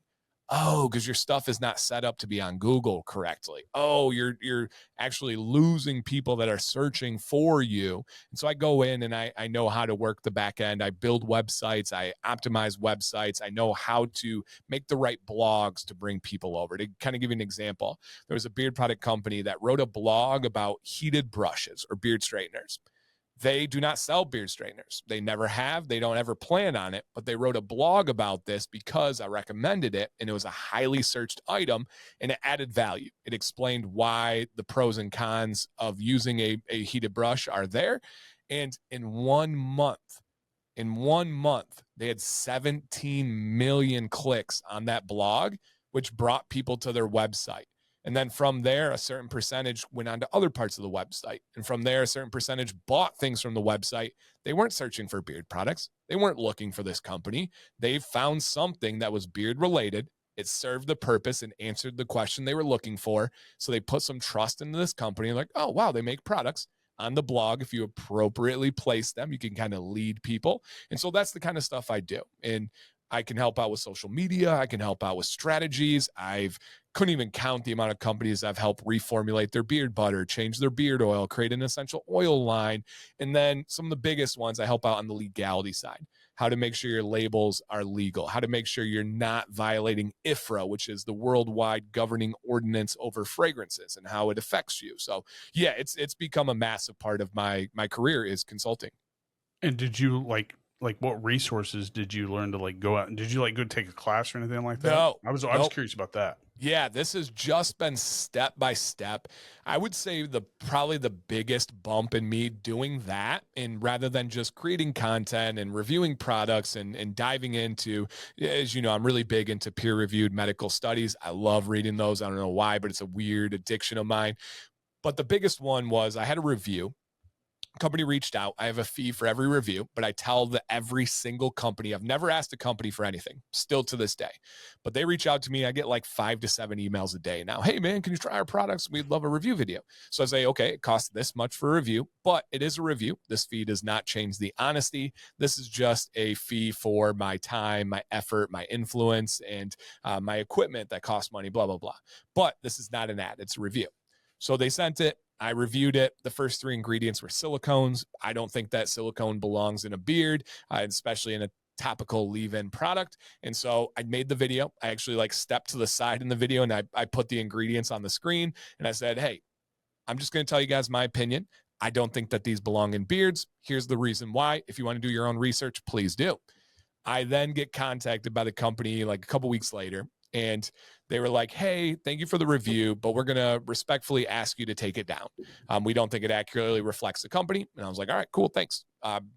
Oh, because your stuff is not set up to be on Google correctly. Oh, you're actually losing people that are searching for you. And so I go in and I know how to work the back end. I build websites, I optimize websites. I know how to make the right blogs to bring people over. To kind of give you an example, there was a beard product company that wrote a blog about heated brushes or beard straighteners. They do not sell beard straighteners. They never have. They don't ever plan on it. But they wrote a blog about this because I recommended it, and it was a highly searched item, and it added value. It explained why the pros and cons of using a heated brush are there. And in 1 month, they had 17 million clicks on that blog, which brought people to their website. And then from there, a certain percentage went on to other parts of the website. And from there, a certain percentage bought things from the website. They weren't searching for beard products. They weren't looking for this company. They found something that was beard related. It served the purpose and answered the question they were looking for. So they put some trust into this company, like, oh, wow, they make products. On the blog, if you appropriately place them, you can kind of lead people. And so that's the kind of stuff I do. And I can help out with social media. I can help out with strategies. I've couldn't even count the amount of companies I've helped reformulate their beard butter, change their beard oil, create an essential oil line. And then some of the biggest ones, I help out on the legality side, how to make sure your labels are legal, how to make sure you're not violating IFRA, which is the worldwide governing ordinance over fragrances and how it affects you. So yeah, it's become a massive part of my career is consulting. And did you like what resources did you learn to like go out and did you like go take a class or anything like that? No, I was nope. curious about that. Yeah, this has just been step by step. I would say probably the biggest bump in me doing that, and rather than just creating content and reviewing products and diving into, as you know, I'm really big into peer-reviewed medical studies. I love reading those. I don't know why, but it's a weird addiction of mine. But the biggest one was I had a review. Company reached out. I have a fee for every review, but I tell every single company, I've never asked a company for anything, still to this day. But they reach out to me. I get like 5 to 7 emails a day now. Hey, man, can you try our products? We'd love a review video. So I say, okay, it costs this much for a review, but it is a review. This fee does not change the honesty. This is just a fee for my time, my effort, my influence, and my equipment that costs money, blah, blah, blah. But this is not an ad. It's a review. So they sent it. I reviewed it. The first 3 ingredients were silicones. I don't think that silicone belongs in a beard, especially in a topical leave-in product. And so I made the video. I actually like stepped to the side in the video and I put the ingredients on the screen and I said, hey, I'm just going to tell you guys my opinion. I don't think that these belong in beards. Here's the reason why. If you want to do your own research, please do. I then get contacted by the company like a couple weeks later. And they were like, hey, thank you for the review, but we're going to respectfully ask you to take it down. We don't think it accurately reflects the company. And I was like, all right, cool, thanks.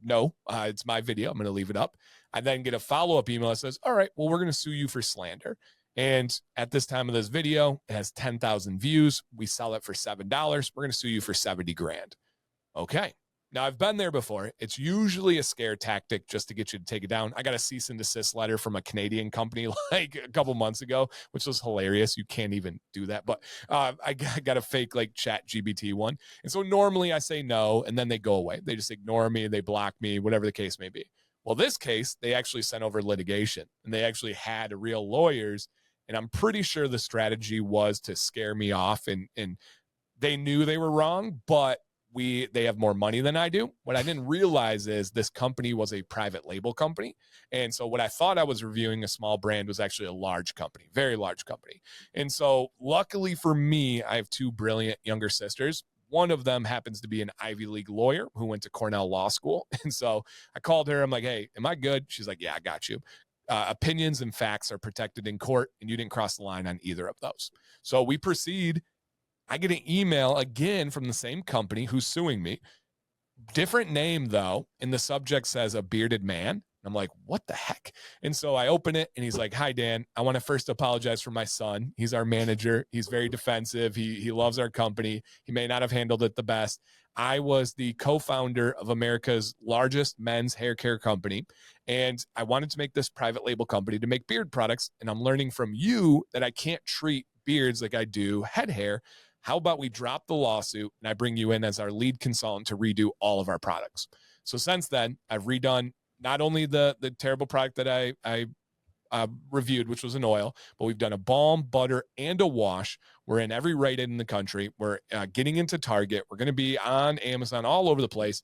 No, it's my video. I'm going to leave it up. I then get a follow-up email that says, all right, well, we're going to sue you for slander. And at this time of this video, it has 10,000 views. We sell it for $7. We're going to sue you for 70 grand. Okay. Now, I've been there before. It's usually a scare tactic just to get you to take it down. I got a cease and desist letter from a Canadian company like a couple months ago, which was hilarious. You can't even do that. But I got a fake like ChatGPT one. And so normally I say no, and then they go away. They just ignore me. They block me, whatever the case may be. Well, this case, they actually sent over litigation, and they actually had real lawyers. And I'm pretty sure the strategy was to scare me off. And they knew they were wrong, but they have more money than I do. What I didn't realize is this company was a private label company. And so what I thought I was reviewing a small brand was actually a large company, very large company. And so luckily for me, I have 2 brilliant younger sisters. One of them happens to be an Ivy League lawyer who went to Cornell Law School. And so I called her. I'm like, hey, am I good? She's like, yeah, I got you. Opinions and facts are protected in court, and you didn't cross the line on either of those. So we proceed. I get an email again from the same company who's suing me. Different name, though, and the subject says a bearded man. I'm like, what the heck? And so I open it, and he's like, hi, Dan. I want to first apologize for my son. He's our manager. He's very defensive. He loves our company. He may not have handled it the best. I was the co-founder of America's largest men's hair care company, and I wanted to make this private label company to make beard products, and I'm learning from you that I can't treat beards like I do head hair. How about we drop the lawsuit and I bring you in as our lead consultant to redo all of our products? So since then, I've redone not only the terrible product that I reviewed, which was an oil, but we've done a balm, butter, and a wash. We're in every Rite Aid in the country. We're getting into Target. We're going to be on Amazon, all over the place.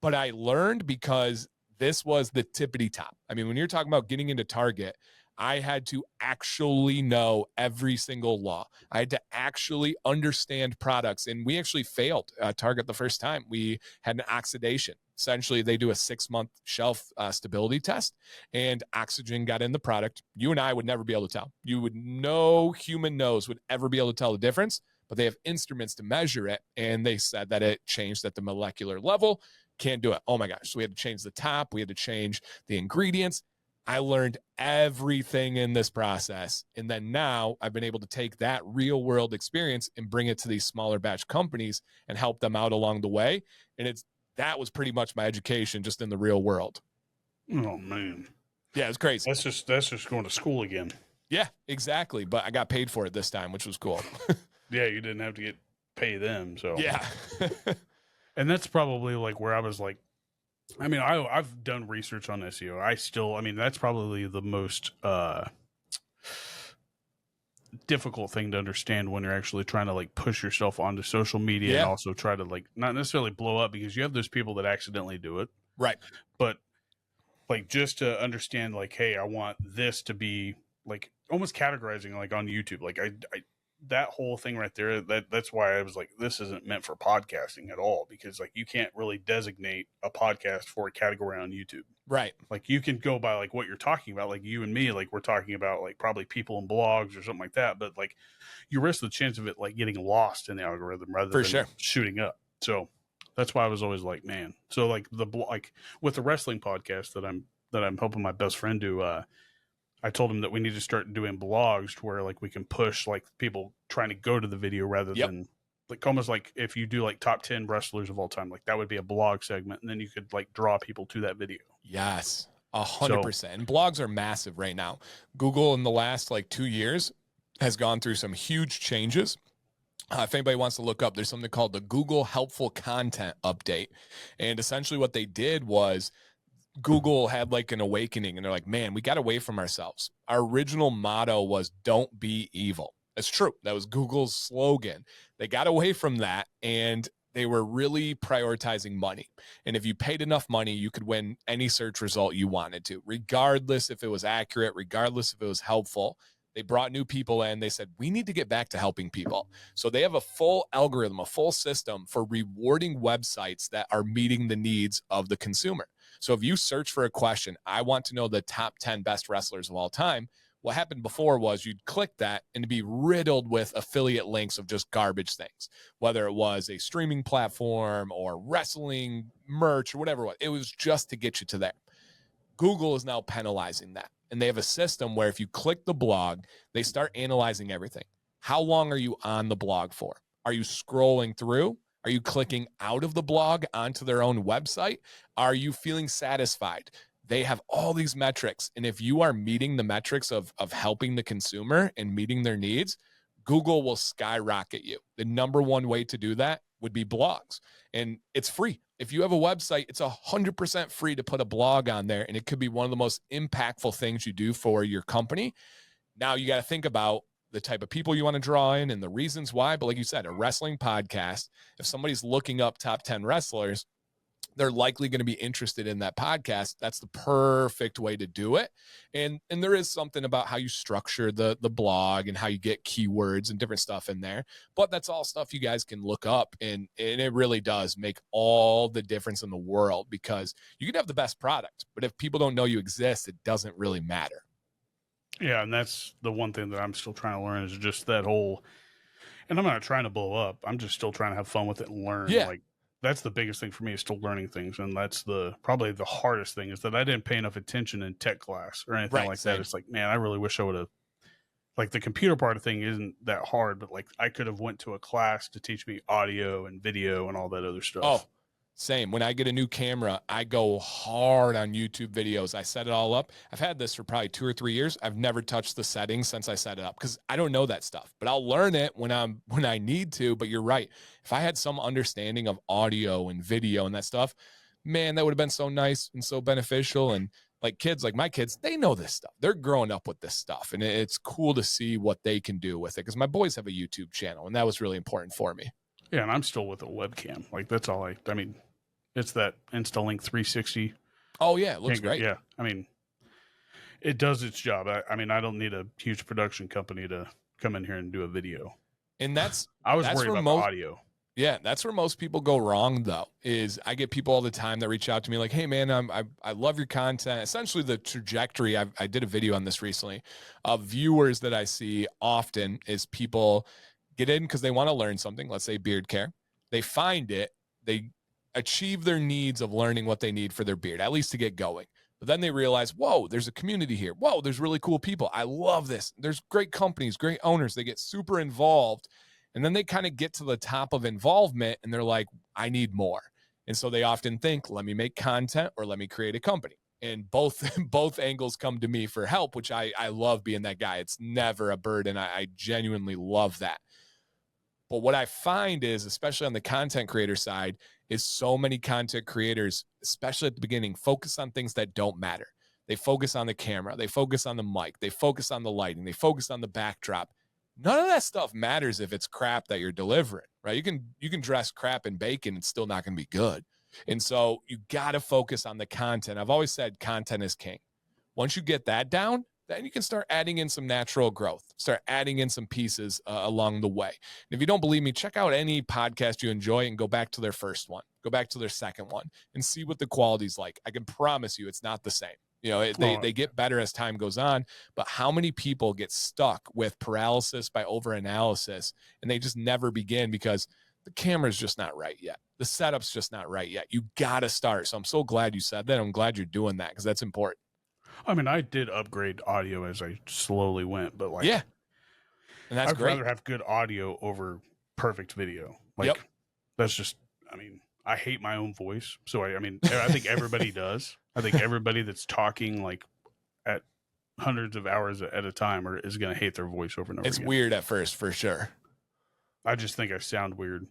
But I learned, because this was the tippity top. I mean, when you're talking about getting into Target, I had to actually know every single law. I had to actually understand products. And we actually failed Target the first time. We had an oxidation. Essentially, they do a 6-month shelf stability test, and oxygen got in the product. You and I would never be able to tell. No human nose would ever be able to tell the difference, but they have instruments to measure it. And they said that it changed at the molecular level. Can't do it. Oh my gosh. So we had to change the top. We had to change the ingredients. I learned everything in this process. And then now I've been able to take that real world experience and bring it to these smaller batch companies and help them out along the way. And that was pretty much my education just in the real world. Oh man. Yeah, it's crazy. That's just going to school again. Yeah, exactly. But I got paid for it this time, which was cool. Yeah, you didn't have to pay them. So yeah. And that's probably like where I was like, I mean, I've done research on SEO. That's probably the most difficult thing to understand when you're actually trying to like push yourself onto social media and also try to like not necessarily blow up, because you have those people that accidentally do it. Right. But like just to understand like, hey, I want this to be like almost categorizing like on YouTube. Like I that whole thing right there, that's why I was like, this isn't meant for podcasting at all, because like you can't really designate a podcast for a category on YouTube. Right. Like you can go by like what you're talking about, like you and me, like we're talking about like probably people and blogs or something like that. But like you risk the chance of it like getting lost in the algorithm rather than shooting up. So that's why I was always like, man. So like like with the wrestling podcast that I'm helping my best friend do, I told him that we need to start doing blogs to where like we can push like people trying to go to the video rather than like almost like if you do like top 10 wrestlers of all time, like that would be a blog segment, and then you could like draw people to that video. Yes, 100%. And blogs are massive right now. Google in the last like 2 years has gone through some huge changes. If anybody wants to look up, there's something called the Google Helpful Content Update. And essentially what they did was Google had like an awakening, and they're like, man, we got away from ourselves. Our original motto was don't be evil. It's true. That was Google's slogan. They got away from that, and they were really prioritizing money. And if you paid enough money, you could win any search result you wanted to, regardless if it was accurate, regardless if it was helpful. They brought new people in. They said, we need to get back to helping people. So they have a full algorithm, a full system for rewarding websites that are meeting the needs of the consumer. So if you search for a question, I want to know the top 10 best wrestlers of all time, what happened before was you'd click that and it'd be riddled with affiliate links of just garbage things, whether it was a streaming platform or wrestling merch or whatever it was. It was just to get you to there. Google is now penalizing that. And they have a system where if you click the blog, they start analyzing everything. How long are you on the blog for? Are you scrolling through? Are you clicking out of the blog onto their own website? Are you feeling satisfied? They have all these metrics. And if you are meeting the metrics of helping the consumer and meeting their needs, Google will skyrocket you. The number one way to do that would be blogs. And it's free. If you have a website, it's 100% free to put a blog on there. And it could be one of the most impactful things you do for your company. Now you got to think about the type of people you want to draw in and the reasons why. But like you said, a wrestling podcast, if somebody's looking up top 10 wrestlers, they're likely going to be interested in that podcast. That's the perfect way to do it. And there is something about how you structure the blog and how you get keywords and different stuff in there. But that's all stuff you guys can look up. And it really does make all the difference in the world, because you can have the best product, but if people don't know you exist, it doesn't really matter. Yeah, and that's the one thing that I'm still trying to learn is just that whole, and I'm not trying to blow up. I'm just still trying to have fun with it and learn. Yeah. Like that's the biggest thing for me is still learning things. And that's probably the hardest thing is that I didn't pay enough attention in tech class or anything like that. It's like, man, I really wish I would have, like the computer part of thing isn't that hard, but like I could have went to a class to teach me audio and video and all that other stuff. Oh, same. When I get a new camera, I go hard on YouTube videos. I set it all up. I've had this for probably 2 or 3 years. I've never touched the settings since I set it up because I don't know that stuff, but I'll learn it when I need to. But you're right. If I had some understanding of audio and video and that stuff, man, that would have been so nice and so beneficial. And like kids, like my kids, they know this stuff. They're growing up with this stuff. And it's cool to see what they can do with it. Because my boys have a YouTube channel, and that was really important for me. Yeah, and I'm still with a webcam. Like, that's all I mean, it's that InstaLink 360. Oh, yeah, it looks great. Yeah, I mean, it does its job. I mean, I don't need a huge production company to come in here and do a video. And I was worried about the audio. Yeah, that's where most people go wrong, though, is I get people all the time that reach out to me like, hey, man, I love your content. Essentially, the trajectory, I did a video on this recently, of viewers that I see often is people get in because they want to learn something, let's say beard care. They find it. They achieve their needs of learning what they need for their beard, at least to get going. But then they realize, whoa, there's a community here. Whoa, there's really cool people. I love this. There's great companies, great owners. They get super involved. And then they kind of get to the top of involvement and they're like, I need more. And so they often think, let me make content or let me create a company. And both angles come to me for help, which I love being that guy. It's never a burden. I genuinely love that. But what I find is, especially on the content creator side, is so many content creators, especially at the beginning, focus on things that don't matter. They focus on the camera. They focus on the mic. They focus on the lighting. They focus on the backdrop. None of that stuff matters if it's crap that you're delivering, right? You can dress crap in bacon. It's still not going to be good. And so you got to focus on the content. I've always said content is king. Once you get that down, then you can start adding in some natural growth, start adding in some pieces along the way. And if you don't believe me, check out any podcast you enjoy and go back to their first one, go back to their second one and see what the quality's like. I can promise you it's not the same. You know, they get better as time goes on, but how many people get stuck with paralysis by overanalysis and they just never begin because the camera's just not right yet. The setup's just not right yet. You got to start. So I'm so glad you said that. I'm glad you're doing that because that's important. I mean, I did upgrade audio as I slowly went, but like, yeah, and that's great. I'd rather have good audio over perfect video. Like, that's just, I mean, I hate my own voice. So I mean, I think everybody does. I think everybody that's talking like at hundreds of hours at a time is going to hate their voice over and over again. It's weird at first, for sure. I just think I sound weird.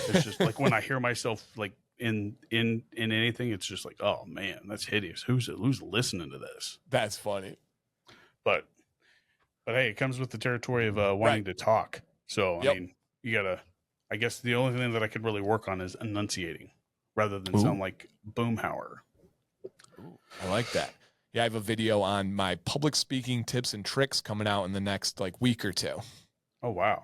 It's just like when I hear myself like in anything, it's just like, oh man, that's hideous. Who's listening to this? That's funny. But hey, it comes with the territory of wanting to talk. So I mean, you gotta. I guess the only thing that I could really work on is enunciating, rather than sound like Boomhauer. Ooh, I like that. Yeah, I have a video on my public speaking tips and tricks coming out in the next like week or two. Oh wow!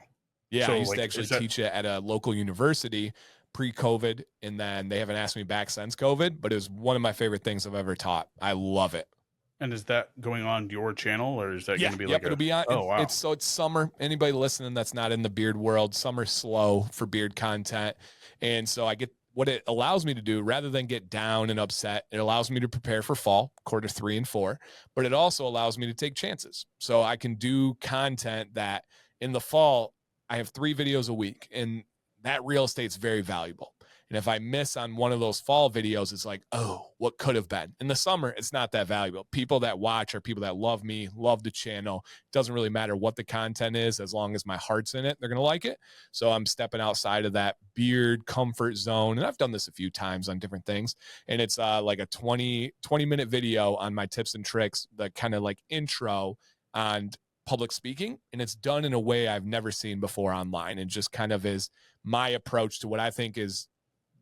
Yeah, so, I used to actually teach it at a local university pre-COVID, and then they haven't asked me back since COVID, but it was one of my favorite things I've ever taught. I love it. And is that going on your channel, or is that going to be like it'll be on. Oh, wow. It's summer. Anybody listening that's not in the beard world, summer's slow for beard content. And so I get what it allows me to do rather than get down and upset. It allows me to prepare for fall, quarter 3 and 4, but it also allows me to take chances. So I can do content that in the fall, I have 3 videos a week, and that real estate's very valuable. And if I miss on one of those fall videos, it's like, oh, what could have been? In the summer, it's not that valuable. People that watch are people that love me, love the channel. It doesn't really matter what the content is, as long as my heart's in it, they're going to like it. So I'm stepping outside of that beard comfort zone. And I've done this a few times on different things. And it's like a 20-minute video on my tips and tricks, the kind of like intro on public speaking. And it's done in a way I've never seen before online. And just kind of is my approach to what I think is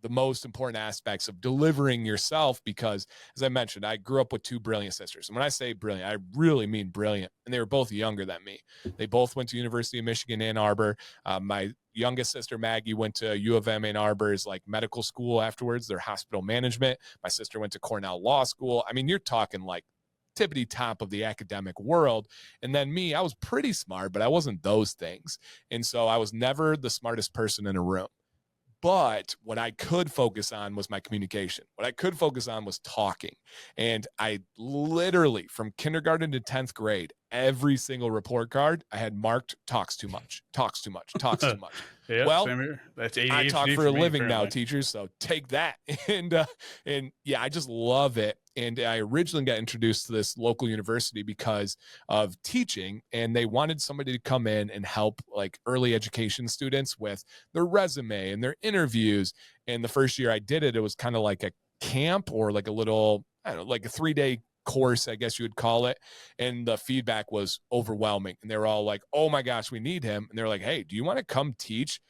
the most important aspects of delivering yourself, because as I mentioned, I grew up with 2 brilliant sisters. And when I say brilliant, I really mean brilliant. And they were both younger than me. They both went to University of Michigan, Ann Arbor. My youngest sister, Maggie, went to U of M, Ann Arbor's like medical school afterwards, their hospital management. My sister went to Cornell Law School. I mean, you're talking like tippity top of the academic world. And then me, I was pretty smart, but I wasn't those things. And so I was never the smartest person in a room. But what I could focus on was my communication. What I could focus on was talking. And I literally, from kindergarten to 10th grade, every single report card, I had marked talks too much, talks too much, talks too much. Yep, well, same here. That's ADHD I talk for a living apparently. now, teachers, so take that. And yeah, I just love it. And I originally got introduced to this local university because of teaching, and they wanted somebody to come in and help like early education students with their resume and their interviews. And the first year I did it, it was kind of like a camp or like a little, I don't know, like a 3-day course, I guess you would call it. And the feedback was overwhelming. And they were all like, oh my gosh, we need him. And they're like, hey, do you want to come teach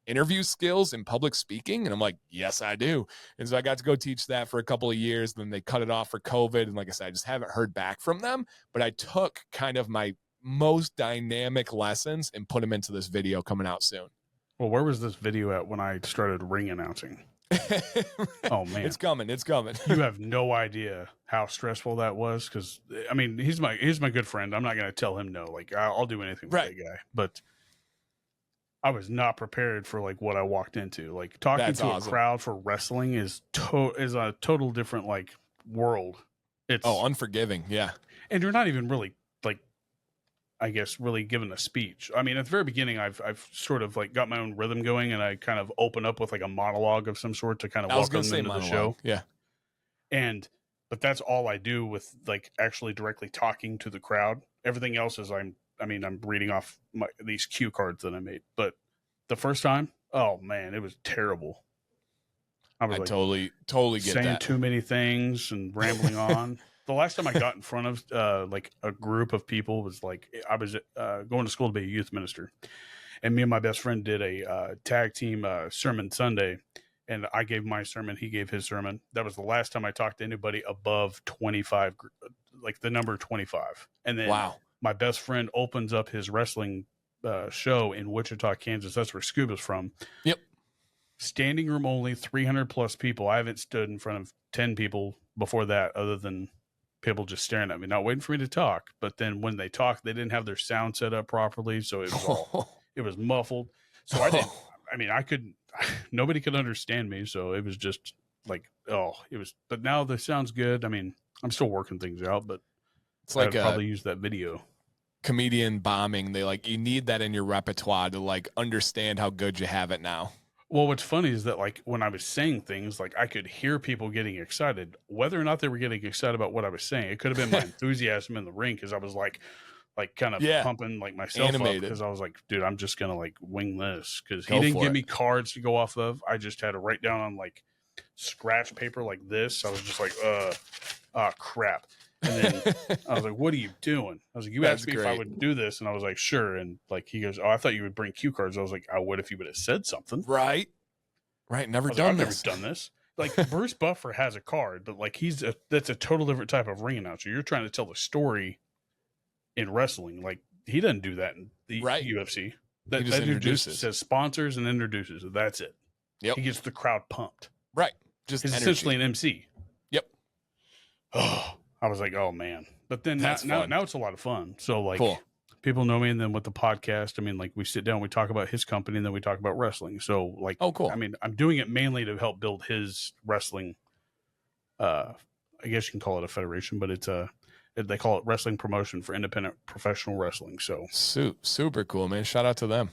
interview skills and public speaking? And I'm like, yes, I do. And so I got to go teach that for a couple of years. Then they cut it off for COVID. And like I said, I just haven't heard back from them, but I took kind of my most dynamic lessons and put them into this video coming out soon. Well, where was this video at when I started ring announcing? Oh man, it's coming. You have no idea how stressful that was. Cause I mean, he's my good friend. I'm not going to tell him no, like I'll do anything with that guy, but I was not prepared for like what I walked into. Like talking That's to awesome. a crowd for wrestling is a total different like world. It's unforgiving. Yeah. And you're not even really like, I guess, really given a speech. I mean, at the very beginning, I've sort of like got my own rhythm going, and I kind of open up with like a monologue of some sort to kind of welcome them into the show. Yeah. But that's all I do with like actually directly talking to the crowd. Everything else is I'm reading off these cue cards that I made. But the first time, oh man, it was terrible. I was totally get saying that. too many things and rambling on. The last time I got in front of like a group of people was like I was going to school to be a youth minister, and me and my best friend did a tag team sermon Sunday, and I gave my sermon, he gave his sermon. That was the last time I talked to anybody above 25, like the number 25. And then wow. My best friend opens up his wrestling show in Wichita, Kansas. That's where Scuba's from. Yep. Standing room only, 300 plus people. I haven't stood in front of 10 people before that, other than people just staring at me, not waiting for me to talk. But then when they talked, they didn't have their sound set up properly, so it was it was muffled. So I didn't. I mean, I couldn't. Nobody could understand me, so it was just like, it was. But now the sound's good. I mean, I'm still working things out, but it's like I'd probably use that video. Comedian bombing. They like, you need that in your repertoire to like understand how good you have it now. Well, what's funny is that like when I was saying things, like I could hear people getting excited, whether or not they were getting excited about what I was saying. It could have been my enthusiasm in the ring, because I was like kind of pumping like myself animated up, because I was like, dude, I'm just gonna like wing this, because he didn't give me cards to go off of. I just had to write down on like scratch paper like this. I was just like, crap. And then I was like, what are you doing? I was like, you asked me if I would do this, and I was like, sure. And like he goes, oh, I thought you would bring cue cards. I was like, I would if you would have said something. Right. Never done I've this. never done this. Like Bruce Buffer has a card, but like that's a total different type of ring announcer. You're trying to tell the story in wrestling. Like he doesn't do that in the UFC. That dude just says sponsors and introduces. That's it. Yep. He gets the crowd pumped. Right. Just He's essentially an MC. Yep. Oh, I was like, oh man. But then now it's a lot of fun. So like people know me, and then with the podcast, I mean, like we sit down, we talk about his company, and then we talk about wrestling. So like, oh cool. I mean, I'm doing it mainly to help build his wrestling. I guess you can call it a federation, but it's they call it Wrestling Promotion for Independent Professional Wrestling. So super cool, man. Shout out to them.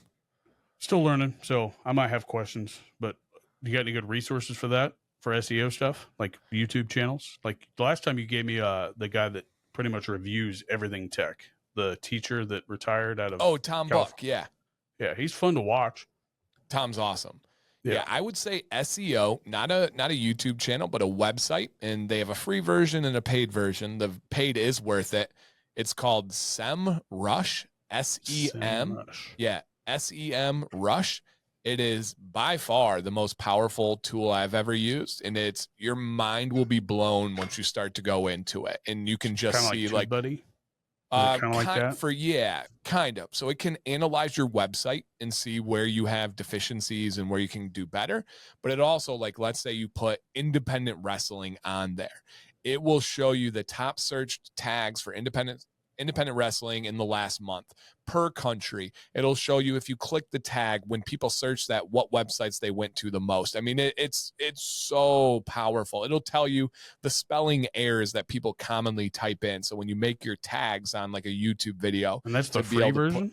Still learning, so I might have questions, but you got any good resources for that, for SEO stuff, like YouTube channels? Like the last time you gave me the guy that pretty much reviews everything tech, the teacher that retired out of Tom California. Buck. Yeah, he's fun to watch. Tom's awesome. Yeah, I would say SEO, not a YouTube channel, but a website, and they have a free version and a paid version. The paid is worth it. It's called SEMrush, SEM. Yeah, SEM Rush. It is by far the most powerful tool I've ever used, and your mind will be blown once you start to go into it, and you can just see like buddy. Kind of like that? Kind of. So it can analyze your website and see where you have deficiencies and where you can do better. But it also, like, let's say you put independent wrestling on there. It will show you the top searched tags for independent wrestling in the last month per country. It'll show you, if you click the tag, when people search that, what websites they went to the most. I mean, it's so powerful. It'll tell you the spelling errors that people commonly type in. So when you make your tags on like a YouTube video, and that's the free version.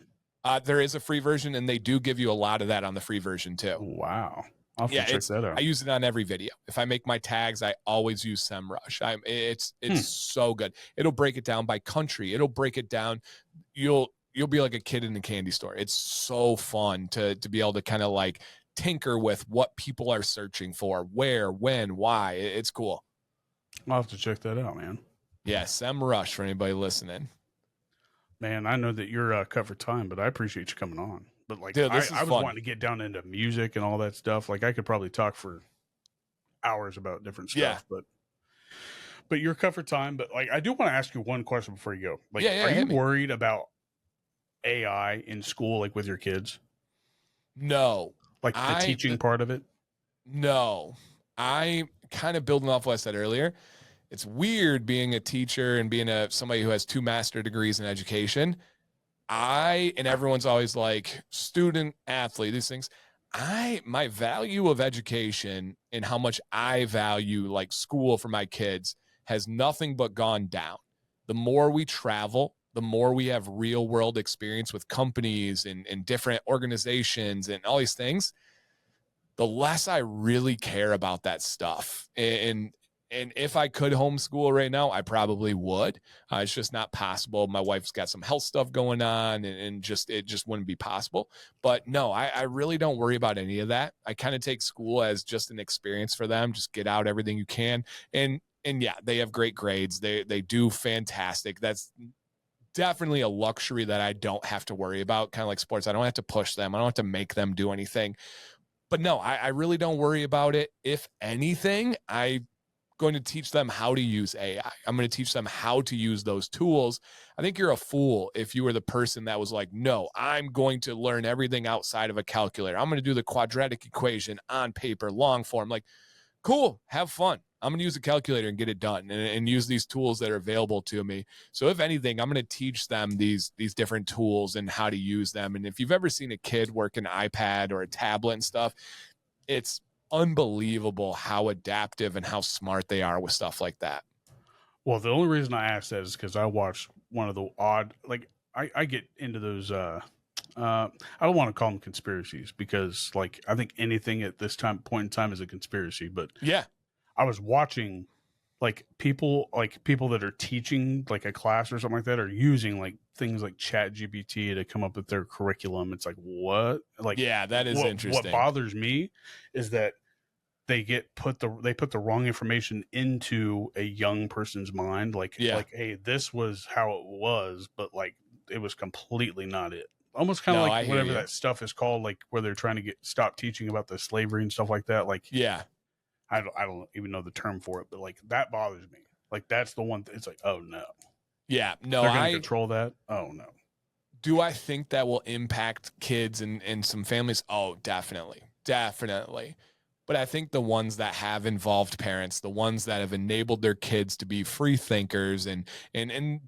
There is a free version, and they do give you a lot of that on the free version too. Wow. I'll have to check that out. I use it on every video. If I make my tags, I always use SEMrush. It's so good. It'll break it down by country. It'll break it down. You'll be like a kid in a candy store. It's so fun to be able to kind of like tinker with what people are searching for, where, when, why. It's cool. I'll have to check that out, man. Yeah, Sem Rush for anybody listening. Man, I know that you're cut for time, but I appreciate you coming on. But like, Dude, this is I was fun. wanting to get down into music and all that stuff. Like, I could probably talk for hours about different stuff, but you're cut for time. But like, I do want to ask you one question before you go. Like, are you worried about AI in school, like with your kids? No. Like the teaching part of it? No. I kind of building off what I said earlier. It's weird being a teacher and being somebody who has 2 master degrees in education. And everyone's always like student, athlete, these things. My value of education and how much I value like school for my kids has nothing but gone down. The more we travel, the more we have real world experience with companies and different organizations and all these things, the less I really care about that stuff. And if I could homeschool right now, I probably would. It's just not possible. My wife's got some health stuff going on and it just wouldn't be possible. But no, I really don't worry about any of that. I kind of take school as just an experience for them. Just get out everything you can. And yeah, they have great grades. They do fantastic. That's definitely a luxury that I don't have to worry about. Kind of like sports. I don't have to push them. I don't have to make them do anything. But no, I really don't worry about it. If anything, I'm going to teach them how to use AI. I'm going to teach them how to use those tools. I think you're a fool if you were the person that was like, no, I'm going to learn everything outside of a calculator. I'm going to do the quadratic equation on paper, long form. Like, cool, have fun. I'm going to use a calculator and get it done and use these tools that are available to me. So if anything, I'm going to teach them these different tools and how to use them. And if you've ever seen a kid work an iPad or a tablet and stuff, it's unbelievable how adaptive and how smart they are with stuff like that. Well, the only reason I asked that is because I watched one of the odd, like I get into those, I don't want to call them conspiracies because like, I think anything at this point in time is a conspiracy, but yeah, I was watching like people that are teaching like a class or something like that are using like things like Chat GPT to come up with their curriculum. It's like, what? Like, yeah, that is interesting. What bothers me is that they put the wrong information into a young person's mind. Like, hey, this was how it was, but like it was completely not it. Almost kind of like whatever that stuff is called, like where they're trying to stop teaching about the slavery and stuff like that. Like, yeah. I don't even know the term for it, but like that bothers me. Like that's the one. It's like, oh no. Yeah, no, they're going to control that. Oh no. Do I think that will impact kids and some families? Oh, definitely. But I think the ones that have involved parents, the ones that have enabled their kids to be free thinkers, and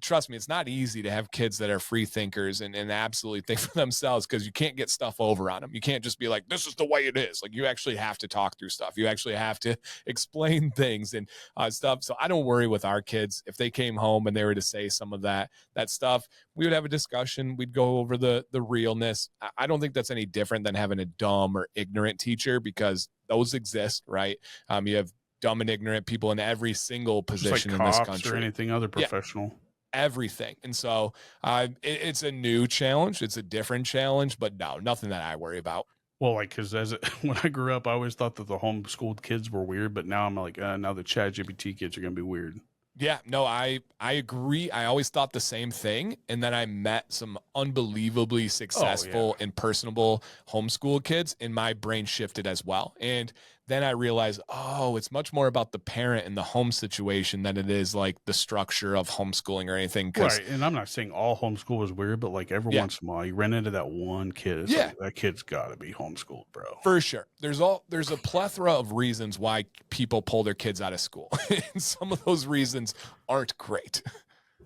trust me, it's not easy to have kids that are free thinkers and absolutely think for themselves because you can't get stuff over on them. You can't just be like, this is the way it is. Like you actually have to talk through stuff. You actually have to explain things and stuff. So I don't worry with our kids. If they came home and they were to say some of that stuff, we would have a discussion. We'd go over the realness. I don't think that's any different than having a dumb or ignorant teacher because those exist, right? You have dumb and ignorant people in every single position like in this cops country or anything other professional. Yeah, everything. And so it's a new challenge. It's a different challenge, but no, nothing that I worry about. Well, like, because when I grew up, I always thought that the homeschooled kids were weird, but now I'm like, now the Chat GPT kids are going to be weird. Yeah, no, I agree. I always thought the same thing. And then I met some unbelievably successful and personable homeschool kids, and my brain shifted as well. And then I realized, oh, it's much more about the parent and the home situation than it is like the structure of homeschooling or anything. Right. And I'm not saying all homeschool is weird, but like every once in a while you run into that one kid. It's like, that kid's got to be homeschooled, bro. For sure. There's a plethora of reasons why people pull their kids out of school. And some of those reasons aren't great.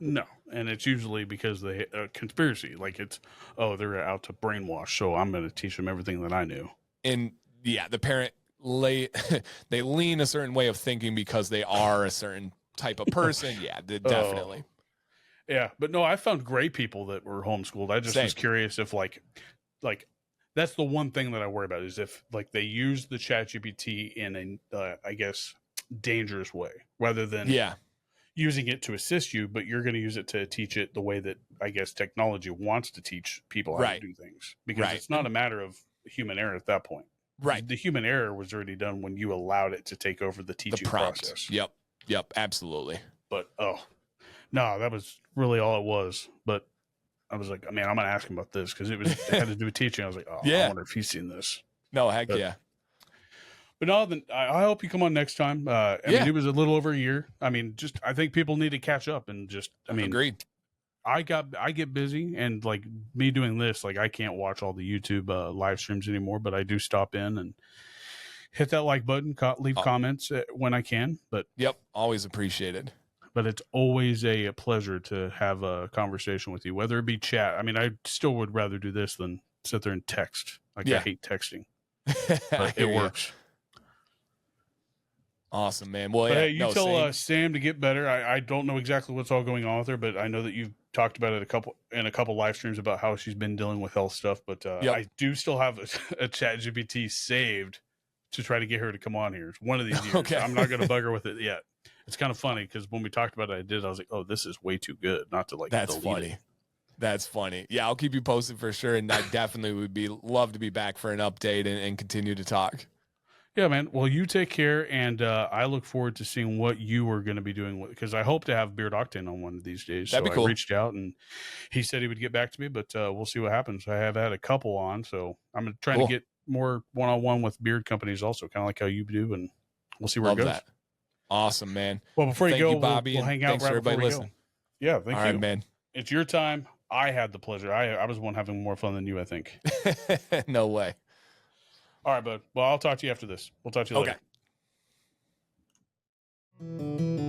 No. And it's usually because they conspiracy. Like it's, oh, they're out to brainwash. So I'm going to teach them everything that I knew. And yeah, the parent they lean a certain way of thinking because they are a certain type of person. Yeah, definitely. Yeah, but no, I found great people that were homeschooled. I just was curious if like that's the one thing that I worry about is if like they use the Chat GPT in a I guess dangerous way rather than using it to assist you, but you're going to use it to teach it the way that I guess technology wants to teach people how to do things because it's not a matter of human error at that point. Right. The human error was already done when you allowed it to take over the teaching process. Yep, absolutely. But No, that was really all it was. But I was like, man, I'm gonna ask him about this because it had to do with teaching. I was like, oh, Yeah. I wonder if he's seen this. No, heck But- yeah. But no, then I hope you come on next time. I mean, it was a little over a year. I mean, I think people need to catch up and Agreed. I get busy, and like me doing this, like I can't watch all the YouTube live streams anymore, but I do stop in and hit that like button, leave comments when I can. But yep, always appreciated. But it's always a pleasure to have a conversation with you, whether it be chat. I mean, I still would rather do this than sit there and text. Like I hate texting, but it works. Awesome, man. Well, but hey, you tell Sam to get better. I don't know exactly what's all going on with her, but I know that you've talked about it in a couple live streams about how she's been dealing with health stuff. But I do still have a chat GPT saved to try to get her to come on here. It's one of these years. Okay. I'm not going to bug her with it yet. It's kind of funny because when we talked about it, I was like, oh, this is way too good not to like. That's funny. It. That's funny. Yeah, I'll keep you posted for sure. And I definitely would love to be back for an update and continue to talk. Yeah, man. Well, you take care, and I look forward to seeing what you are going to be doing because I hope to have Beard Octane on one of these days. That'd be cool. I reached out, and he said he would get back to me, but we'll see what happens. I have had a couple on, so I'm trying to get more one-on-one with beard companies also, kind of like how you do, and we'll see where it goes. That. Awesome, man. Well, before you go, Bobby, we'll hang out right before we go. Yeah, thank you. All right, man. It's your time. I had the pleasure. I was the one having more fun than you, I think. No way. All right, bud. Well, I'll talk to you after this. We'll talk to you later. Okay.